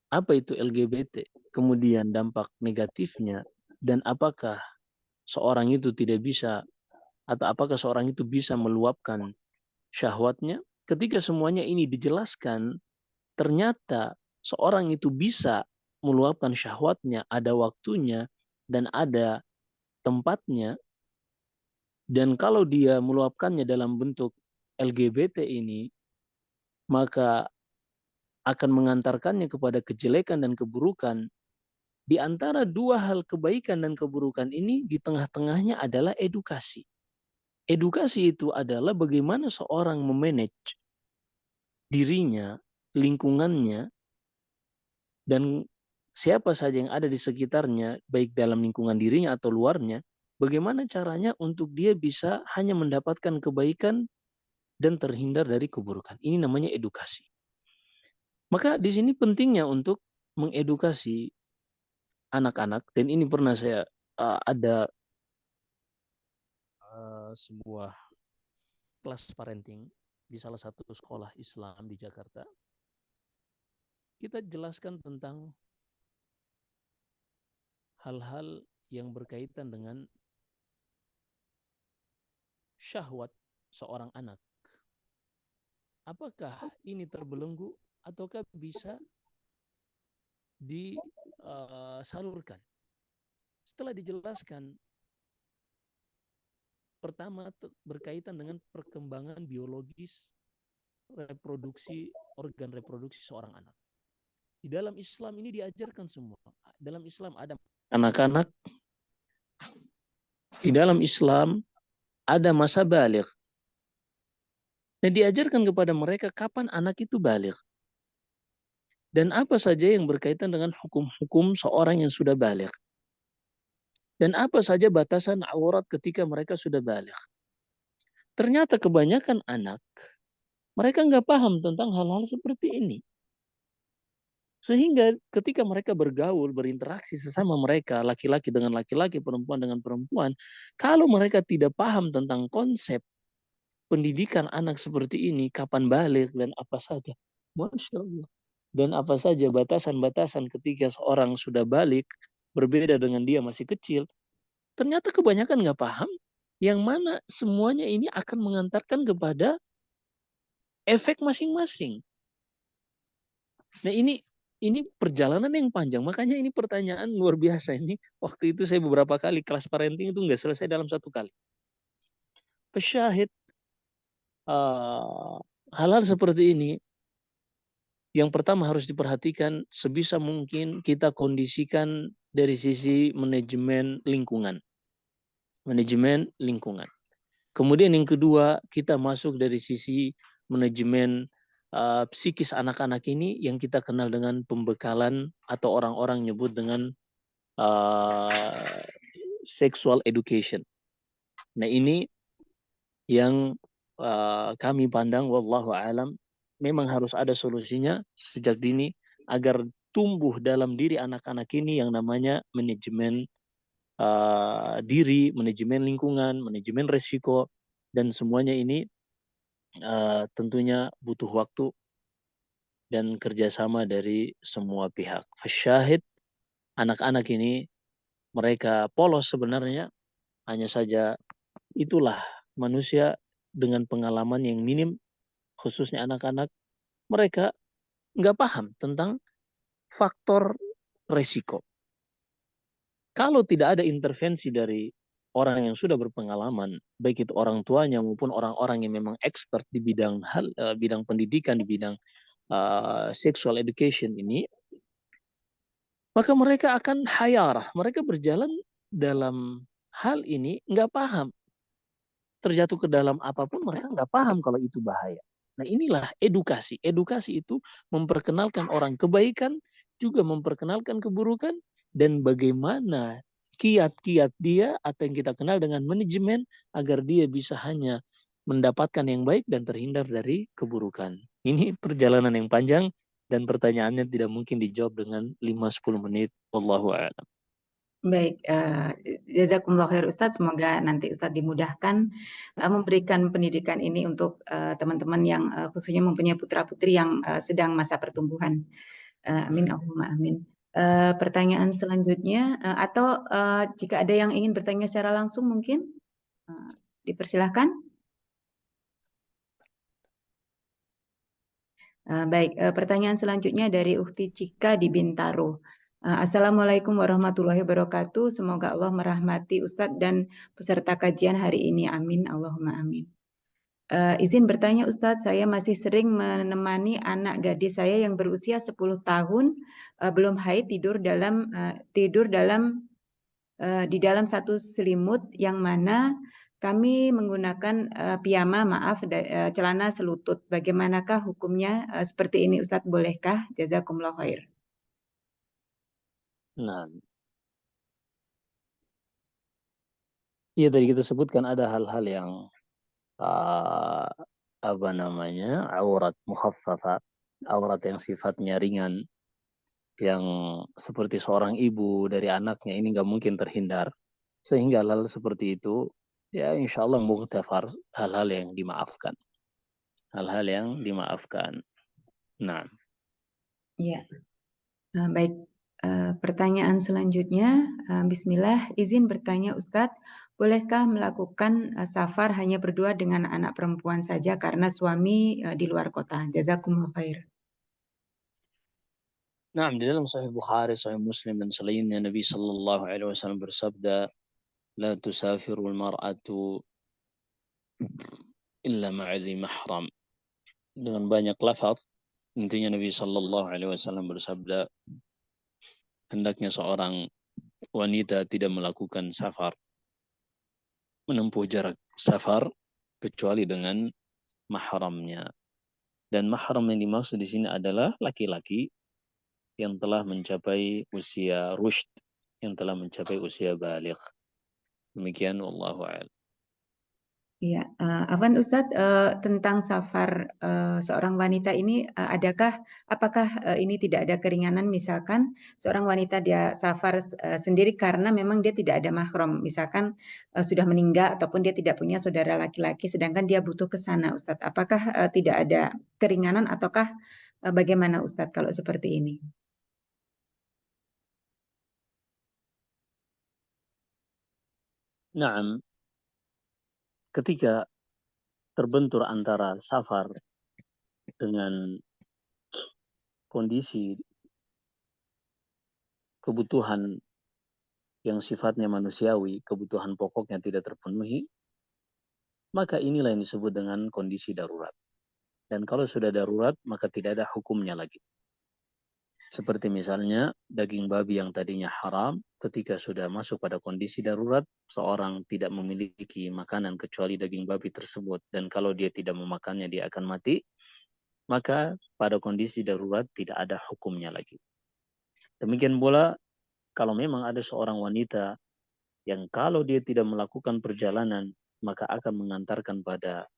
apa itu LGBT, kemudian dampak negatifnya, dan apakah seorang itu tidak bisa, atau apakah seorang itu bisa meluapkan syahwatnya, ketika semuanya ini dijelaskan, ternyata seorang itu bisa meluapkan syahwatnya, ada waktunya, dan ada tempatnya, dan kalau dia meluapkannya dalam bentuk LGBT ini, maka akan mengantarkannya kepada kejelekan dan keburukan. Di antara dua hal kebaikan dan keburukan ini, di tengah-tengahnya adalah edukasi. Edukasi itu adalah bagaimana seorang memanage dirinya, lingkungannya, dan siapa saja yang ada di sekitarnya, baik dalam lingkungan dirinya atau luarnya, bagaimana caranya untuk dia bisa hanya mendapatkan kebaikan dan terhindar dari keburukan. Ini namanya edukasi. Maka di sini pentingnya untuk mengedukasi anak-anak, dan ini pernah saya ada sebuah kelas parenting di salah satu sekolah Islam di Jakarta. Kita jelaskan tentang hal-hal yang berkaitan dengan syahwat seorang anak. Apakah ini terbelenggu ataukah bisa disalurkan? Setelah dijelaskan, pertama berkaitan dengan perkembangan biologis reproduksi, organ reproduksi seorang anak. Di dalam Islam ini diajarkan semua. Dalam Islam ada anak-anak. Di dalam Islam ada masa baligh. Dan diajarkan kepada mereka kapan anak itu baligh. Dan apa saja yang berkaitan dengan hukum-hukum seorang yang sudah baligh. Dan apa saja batasan aurat ketika mereka sudah baligh. Ternyata kebanyakan anak, mereka nggak paham tentang hal-hal seperti ini. Sehingga ketika mereka bergaul, berinteraksi sesama mereka, laki-laki dengan laki-laki, perempuan dengan perempuan, kalau mereka tidak paham tentang konsep pendidikan anak seperti ini, kapan balik dan apa saja, Masya Allah. Dan apa saja batasan-batasan ketika seorang sudah balik, berbeda dengan dia masih kecil, ternyata kebanyakan nggak paham, yang mana semuanya ini akan mengantarkan kepada efek masing-masing. Nah ini perjalanan yang panjang, makanya ini pertanyaan luar biasa ini. Waktu itu saya beberapa kali kelas parenting itu nggak selesai dalam satu kali. Pesyahid hal-hal seperti ini, yang pertama harus diperhatikan sebisa mungkin kita kondisikan dari sisi manajemen lingkungan. Manajemen lingkungan. Kemudian yang kedua, kita masuk dari sisi manajemen psikis anak-anak ini yang kita kenal dengan pembekalan atau orang-orang nyebut dengan sexual education. Nah ini yang kami pandang wallahu alam memang harus ada solusinya sejak dini agar tumbuh dalam diri anak-anak ini yang namanya manajemen diri, manajemen lingkungan, manajemen resiko, dan semuanya ini tentunya butuh waktu dan kerjasama dari semua pihak. Fasyahid anak-anak ini mereka polos sebenarnya, hanya saja itulah manusia dengan pengalaman yang minim, khususnya anak-anak, mereka nggak paham tentang faktor resiko. Kalau tidak ada intervensi dari orang yang sudah berpengalaman, baik itu orang tuanya maupun orang-orang yang memang expert di bidang bidang pendidikan, di bidang sexual education ini, maka mereka akan hayarah. Mereka berjalan dalam hal ini nggak paham. Terjatuh ke dalam apapun mereka nggak paham kalau itu bahaya. Nah inilah edukasi. Edukasi itu memperkenalkan orang kebaikan, juga memperkenalkan keburukan, dan bagaimana kiat-kiat dia atau yang kita kenal dengan manajemen agar dia bisa hanya mendapatkan yang baik dan terhindar dari keburukan. Ini perjalanan yang panjang dan pertanyaannya tidak mungkin dijawab dengan 5-10 menit. Wallahu a'lam. Baik, jazakumullah khair Ustadz. Semoga nanti Ustadz dimudahkan memberikan pendidikan ini untuk teman-teman yang khususnya mempunyai putra-putri yang sedang masa pertumbuhan. Amin, Allahumma amin. Pertanyaan selanjutnya, atau jika ada yang ingin bertanya secara langsung mungkin dipersilahkan. Baik, pertanyaan selanjutnya dari Ukhti Cika di Bintaro. Assalamualaikum warahmatullahi wabarakatuh. Semoga Allah merahmati Ustadz dan peserta kajian hari ini. Amin. Allahumma amin. Izin bertanya Ustadz, saya masih sering menemani anak gadis saya yang berusia 10 tahun belum haid tidur di dalam satu selimut yang mana kami menggunakan piyama, celana selutut. Bagaimanakah hukumnya seperti ini Ustadz? Bolehkah? Jazakumullah khair. Nah, iya tadi kita sebutkan ada hal-hal yang apa namanya, aurat mukhaffafa, aurat yang sifatnya ringan, yang seperti seorang ibu dari anaknya ini nggak mungkin terhindar, sehingga hal seperti itu ya insya Allah mughtafar, hal-hal yang dimaafkan, hal-hal yang dimaafkan. Nah, Iya, baik. Pertanyaan selanjutnya, Bismillah, izin bertanya Ustadz, bolehkah melakukan safar hanya berdua dengan anak perempuan saja karena suami di luar kota? Jazakumullah khair. nah di dalam Sahih Bukhari, Sahih Muslim dan selainnya Nabi Sallallahu Alaihi Wasallam bersabda, la tusafirul mar'atu illa ma'adhi mahram. Dengan banyak lafaz, intinya Nabi Sallallahu Alaihi Wasallam bersabda, hendaknya seorang wanita tidak melakukan safar, menempuh jarak safar kecuali dengan mahramnya. Dan mahram yang dimaksud di sini adalah laki-laki yang telah mencapai usia rushd, yang telah mencapai usia baligh. Demikian wallahu a'lam. Iya, Afwan Ustadz, tentang safar seorang wanita ini, apakah ini tidak ada keringanan, misalkan seorang wanita dia safar sendiri karena memang dia tidak ada mahram, misalkan sudah meninggal ataupun dia tidak punya saudara laki-laki, sedangkan dia butuh ke sana, Ustadz. Apakah tidak ada keringanan ataukah bagaimana Ustadz kalau seperti ini? Naam, ketika terbentur antara safar dengan kondisi kebutuhan yang sifatnya manusiawi, kebutuhan pokoknya tidak terpenuhi, maka inilah yang disebut dengan kondisi darurat. Dan kalau sudah darurat, maka tidak ada hukumnya lagi. Seperti misalnya daging babi yang tadinya haram, ketika sudah masuk pada kondisi darurat, seorang tidak memiliki makanan kecuali daging babi tersebut, dan kalau dia tidak memakannya dia akan mati, maka pada kondisi darurat tidak ada hukumnya lagi. Demikian pula kalau memang ada seorang wanita yang kalau dia tidak melakukan perjalanan, maka akan mengantarkan pada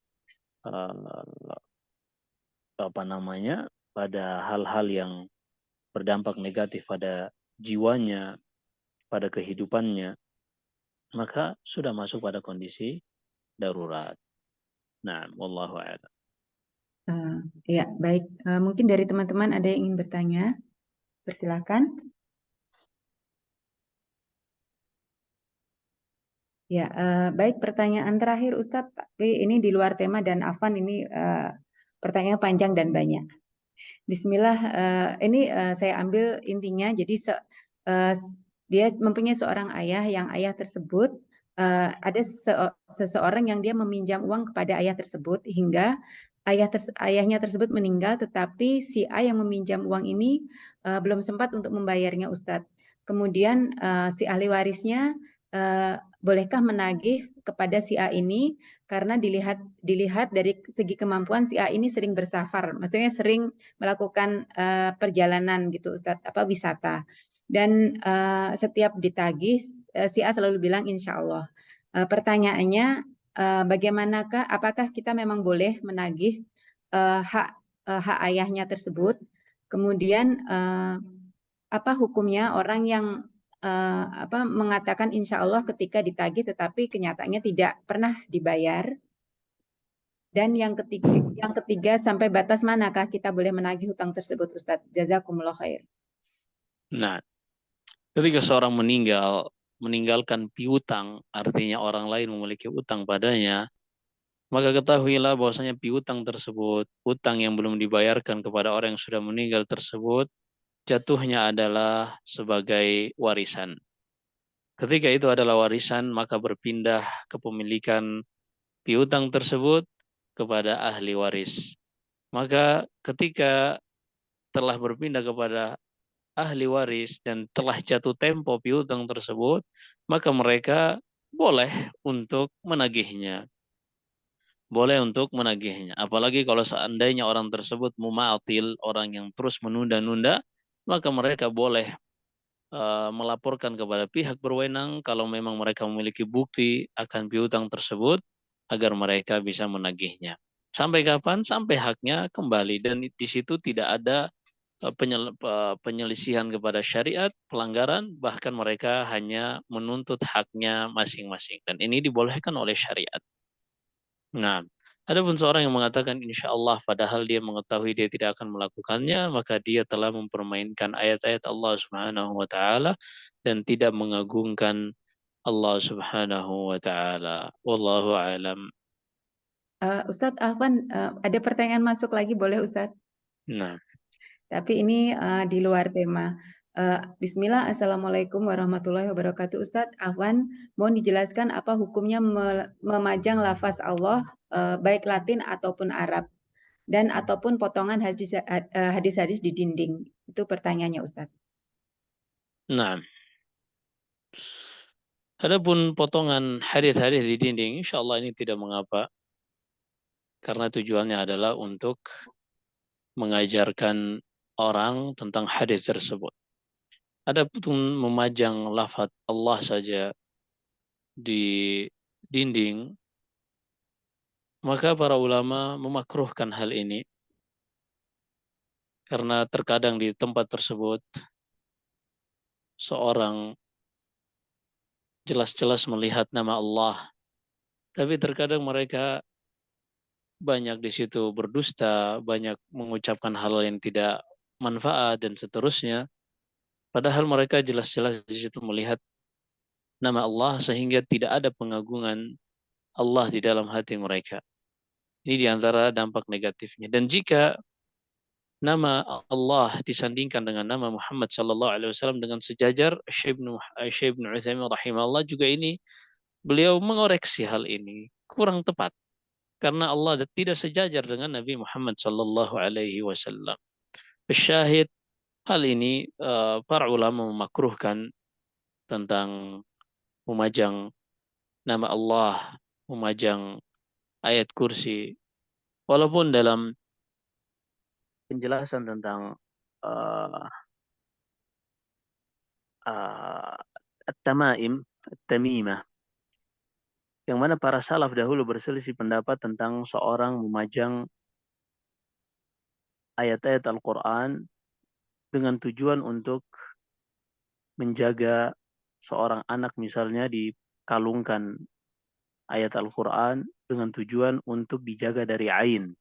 pada hal-hal yang berdampak negatif pada jiwanya, pada kehidupannya, maka sudah masuk pada kondisi darurat. Nah, wallahu a'lam. Ya, baik. Mungkin dari teman-teman ada yang ingin bertanya? Persilakan. Ya, baik, pertanyaan terakhir Ustadz, tapi ini di luar tema dan Afwan ini pertanyaan panjang dan banyak. Bismillah, ini saya ambil intinya. Jadi dia mempunyai seorang ayah yang ayah tersebut ada seseorang yang dia meminjam uang kepada ayah tersebut hingga ayahnya tersebut meninggal, tetapi si A yang meminjam uang ini belum sempat untuk membayarnya, Ustadz. Kemudian si ahli warisnya bolehkah menagih kepada si A ini karena dilihat dari segi kemampuan si A ini sering bersafar, maksudnya sering melakukan perjalanan gitu Ustadz, wisata. Dan setiap ditagih si A selalu bilang insya Allah. Pertanyaannya bagaimanakah, apakah kita memang boleh menagih hak ayahnya tersebut? Kemudian apa hukumnya orang yang mengatakan insya Allah ketika ditagih tetapi kenyataannya tidak pernah dibayar? Dan yang ketiga sampai batas manakah kita boleh menagih hutang tersebut, Ustadz? Jazakumullah khair. Nah, ketika seorang meninggalkan piutang, artinya orang lain memiliki utang padanya, maka ketahuilah bahwasanya piutang tersebut, utang yang belum dibayarkan kepada orang yang sudah meninggal tersebut, jatuhnya adalah sebagai warisan. Ketika itu adalah warisan, maka berpindah kepemilikan piutang tersebut kepada ahli waris. Maka ketika telah berpindah kepada ahli waris dan telah jatuh tempo piutang tersebut, maka mereka boleh untuk menagihnya. Boleh untuk menagihnya. Apalagi kalau seandainya orang tersebut mumatil, orang yang terus menunda-nunda, maka mereka boleh melaporkan kepada pihak berwenang kalau memang mereka memiliki bukti akan piutang tersebut agar mereka bisa menagihnya. Sampai kapan? Sampai haknya kembali, dan di situ tidak ada penyelisihan kepada syariat, pelanggaran, bahkan mereka hanya menuntut haknya masing-masing. Dan ini dibolehkan oleh syariat. Nah, adapun seorang yang mengatakan insya Allah padahal dia mengetahui dia tidak akan melakukannya, maka dia telah mempermainkan ayat-ayat Allah Subhanahu wa taala dan tidak mengagungkan Allah Subhanahu wa taala. Wallahu alam. Ustadz Afwan, ada pertanyaan masuk lagi, boleh Ustadz? Nah, Tapi ini di luar tema. Bismillah, Assalamualaikum warahmatullahi wabarakatuh. Ustadz Afwan, mohon dijelaskan apa hukumnya memajang lafaz Allah baik Latin ataupun Arab dan ataupun potongan hadis-hadis di dinding. Itu pertanyaannya Ustadz. nah. Adapun potongan hadis-hadis di dinding, insya Allah ini tidak mengapa, karena tujuannya adalah untuk mengajarkan orang tentang hadis tersebut. Adapun memajang lafaz Allah saja di dinding, maka para ulama memakruhkan hal ini karena terkadang di tempat tersebut seorang jelas-jelas melihat nama Allah, tapi terkadang mereka banyak di situ berdusta, banyak mengucapkan hal yang tidak manfaat dan seterusnya. Padahal mereka jelas-jelas di situ melihat nama Allah sehingga tidak ada pengagungan Allah di dalam hati mereka. Ini diantara dampak negatifnya. Dan jika nama Allah disandingkan dengan nama Muhammad sallallahu alaihi wasallam dengan sejajar, Syekh Ibnu Utsaimin rahimahullah juga ini beliau mengoreksi hal ini kurang tepat karena Allah tidak sejajar dengan Nabi Muhammad sallallahu alaihi wasallam. Syahid hal ini para ulama memakruhkan tentang memajang nama Allah, memajang ayat kursi. Walaupun dalam penjelasan tentang uh, at-tamaim, at-tamimah, yang mana para salaf dahulu berselisih pendapat tentang seorang memajang ayat-ayat Al-Quran dengan tujuan untuk menjaga seorang anak misalnya dikalungkan ayat Al-Quran dengan tujuan untuk dijaga dari ain.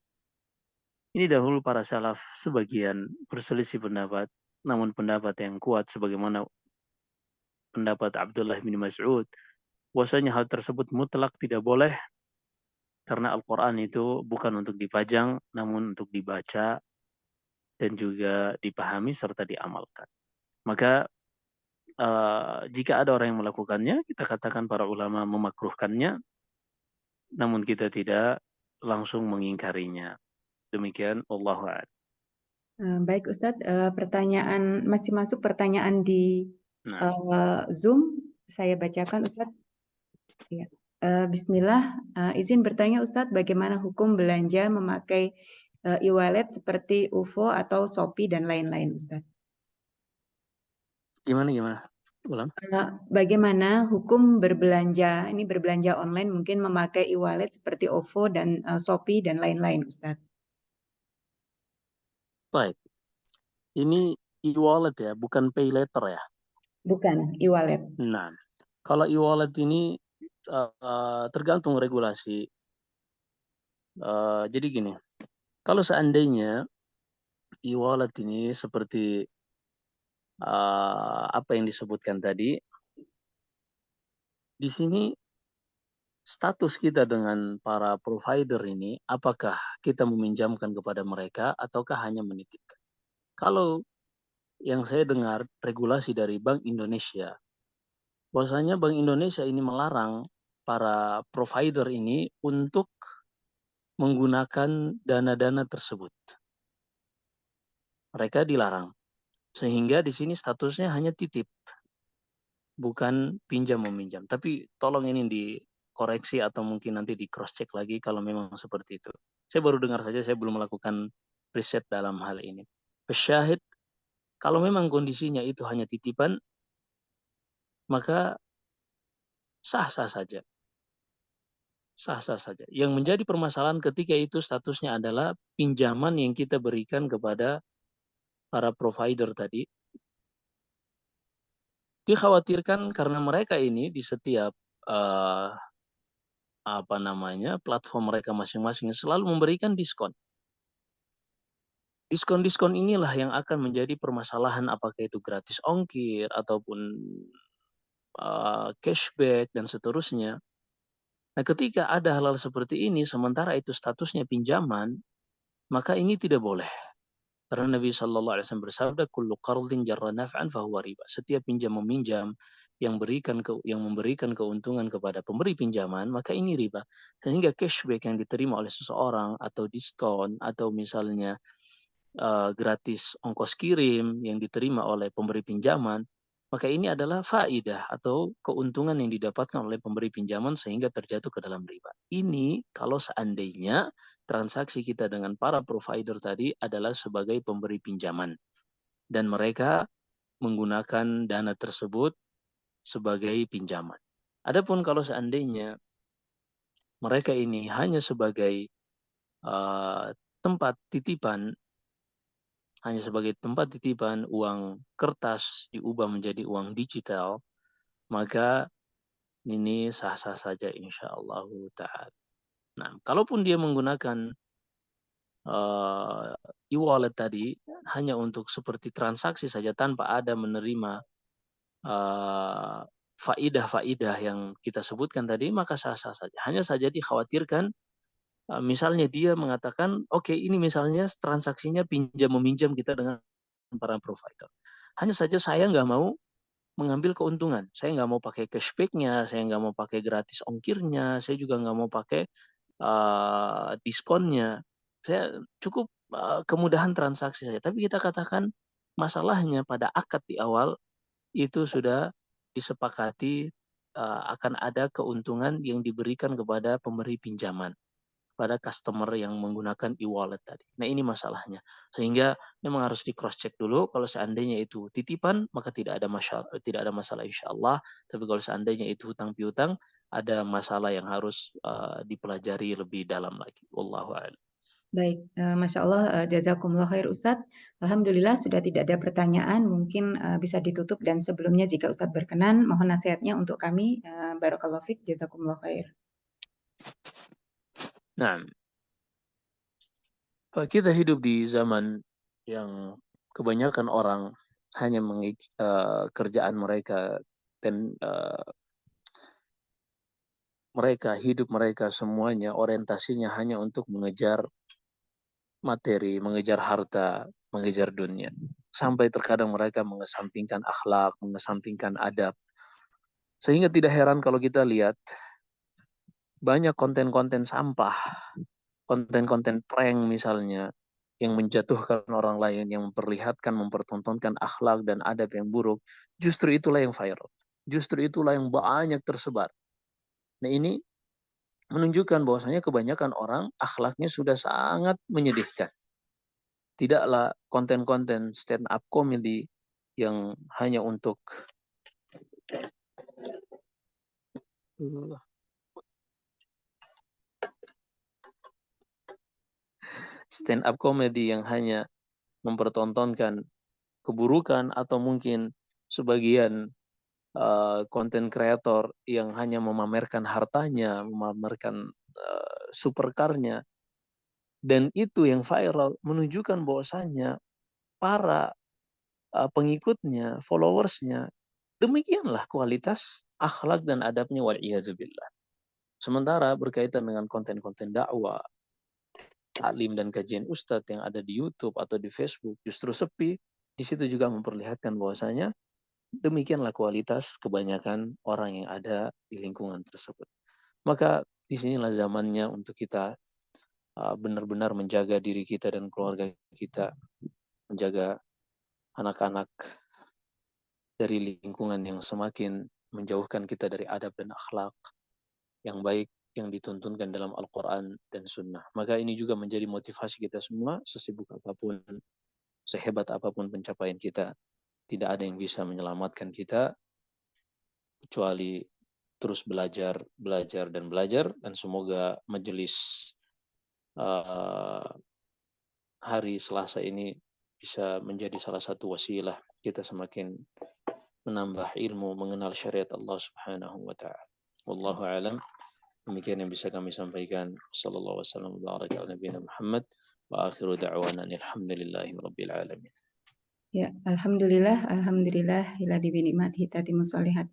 Ini dahulu para salaf sebagian berselisih pendapat, namun pendapat yang kuat sebagaimana pendapat Abdullah bin Mas'ud bahwasanya hal tersebut mutlak tidak boleh, karena Al-Quran itu bukan untuk dipajang, namun untuk dibaca dan juga dipahami serta diamalkan. Maka jika ada orang yang melakukannya, kita katakan para ulama memakruhkannya, namun kita tidak langsung mengingkarinya. Demikian, Allahu a'lam. Baik Ustadz, pertanyaan masih masuk pertanyaan di Nah, Zoom, saya bacakan Ustadz. Ya. Bismillah, izin bertanya Ustadz, bagaimana hukum belanja memakai e-wallet seperti UFO atau Shopee dan lain-lain Ustadz? gimana? Ulang. Bagaimana hukum berbelanja, ini berbelanja online mungkin memakai e-wallet seperti OVO dan Shopee dan lain-lain Ustadz? Baik. Ini e-wallet ya, bukan pay letter ya. Bukan, e-wallet. Nah, kalau e-wallet ini tergantung regulasi. Jadi gini, kalau seandainya e-wallet ini seperti apa yang disebutkan tadi, di sini status kita dengan para provider ini, apakah kita meminjamkan kepada mereka ataukah hanya menitipkan? Kalau yang saya dengar regulasi dari Bank Indonesia, bahwasanya Bank Indonesia ini melarang para provider ini untuk menggunakan dana-dana tersebut. Mereka dilarang. Sehingga di sini statusnya hanya titip, bukan pinjam meminjam. Tapi tolong ini dikoreksi atau mungkin nanti di cross check lagi kalau memang seperti itu. Saya baru dengar saja, saya belum melakukan riset dalam hal ini. Syahid, kalau memang kondisinya itu hanya titipan, maka sah-sah saja. Sah-sah saja. Yang menjadi permasalahan ketika itu statusnya adalah pinjaman yang kita berikan kepada para provider tadi. Dikhawatirkan karena mereka ini di setiap platform mereka masing-masing selalu memberikan diskon. Diskon-diskon inilah yang akan menjadi permasalahan, apakah itu gratis ongkir ataupun cashback dan seterusnya. Nah, ketika ada hal-hal seperti ini, sementara itu statusnya pinjaman, maka ini tidak boleh. Karena Nabi Shallallahu Alaihi Wasallam bersabda, "Kullu qardin jarra naf'an fahuwa riba." Setiap pinjam meminjam yang memberikan keuntungan kepada pemberi pinjaman, maka ini riba. Sehingga cashback yang diterima oleh seseorang atau diskon atau misalnya gratis ongkos kirim yang diterima oleh pemberi pinjaman, maka ini adalah faidah atau keuntungan yang didapatkan oleh pemberi pinjaman sehingga terjatuh ke dalam riba. Ini kalau seandainya transaksi kita dengan para provider tadi adalah sebagai pemberi pinjaman dan mereka menggunakan dana tersebut sebagai pinjaman. Adapun kalau seandainya mereka ini hanya sebagai tempat titipan, hanya sebagai tempat titipan uang kertas diubah menjadi uang digital, maka ini sah-sah saja insyaallah ta'ala. Nah, kalaupun dia menggunakan e-wallet tadi hanya untuk seperti transaksi saja tanpa ada menerima faidah-faidah yang kita sebutkan tadi, maka sah-sah saja. Hanya saja dikhawatirkan misalnya dia mengatakan, oke, ini misalnya transaksinya pinjam-meminjam kita dengan para provider. Hanya saja saya nggak mau mengambil keuntungan. Saya nggak mau pakai cashback-nya, saya nggak mau pakai gratis ongkirnya, saya juga nggak mau pakai diskonnya. Saya cukup kemudahan transaksi saja. Tapi kita katakan masalahnya pada akad di awal itu sudah disepakati akan ada keuntungan yang diberikan kepada pemberi pinjaman, pada customer yang menggunakan e-wallet tadi. Nah, ini masalahnya. Sehingga memang harus di cross check dulu. Kalau seandainya itu titipan, maka tidak ada masalah insya Allah. Tapi kalau seandainya itu hutang piutang, ada masalah yang harus dipelajari lebih dalam lagi. Wallahu a'lam. Baik, Masya Allah, jazakumullah khair Ustadz. Alhamdulillah sudah tidak ada pertanyaan, mungkin bisa ditutup dan sebelumnya jika Ustadz berkenan, mohon nasihatnya untuk kami. Barakallahu fiik, jazakumullah khair. Nah, kita hidup di zaman yang kebanyakan orang hanya kerjaan mereka dan mereka, hidup mereka semuanya orientasinya hanya untuk mengejar materi, mengejar harta, mengejar dunia. Sampai terkadang mereka mengesampingkan akhlak, mengesampingkan adab. Sehingga tidak heran kalau kita lihat banyak konten-konten sampah, konten-konten prank misalnya, yang menjatuhkan orang lain, yang memperlihatkan, mempertontonkan akhlak dan adab yang buruk, justru itulah yang viral. Justru itulah yang banyak tersebar. Nah ini menunjukkan bahwasanya kebanyakan orang akhlaknya sudah sangat menyedihkan. Tidaklah konten-konten stand up comedy yang hanya untuk stand up comedy yang hanya mempertontonkan keburukan, atau mungkin sebagian konten kreator yang hanya memamerkan hartanya, memamerkan supercarnya, dan itu yang viral, menunjukkan bahwasanya para pengikutnya, followersnya, demikianlah kualitas akhlak dan adabnya, wal'iyadzubillah. Sementara berkaitan dengan konten-konten dakwah, taklim dan kajian ustadz yang ada di YouTube atau di Facebook justru sepi. Di situ juga memperlihatkan bahwasanya demikianlah kualitas kebanyakan orang yang ada di lingkungan tersebut. Maka disinilah zamannya untuk kita benar-benar menjaga diri kita dan keluarga kita, menjaga anak-anak dari lingkungan yang semakin menjauhkan kita dari adab dan akhlak yang baik yang dituntunkan dalam Al-Quran dan Sunnah. Maka ini juga menjadi motivasi kita semua, sesibuk apapun, sehebat apapun pencapaian kita, tidak ada yang bisa menyelamatkan kita kecuali terus belajar, belajar, dan belajar. Dan semoga majelis hari Selasa ini bisa menjadi salah satu wasilah kita semakin menambah ilmu, mengenal syariat Allah Subhanahu wa ta'ala. Wallahu a'lam. Demikian yang bisa kami sampaikan. Sallallahu wasallam wa baraka ala nabiyina Muhammad wa akhiru da'wana alhamdulillahi rabbil alamin. Ya, alhamdulillah, alhamdulillah, ila bi ni'matihi tatimmus shalihat.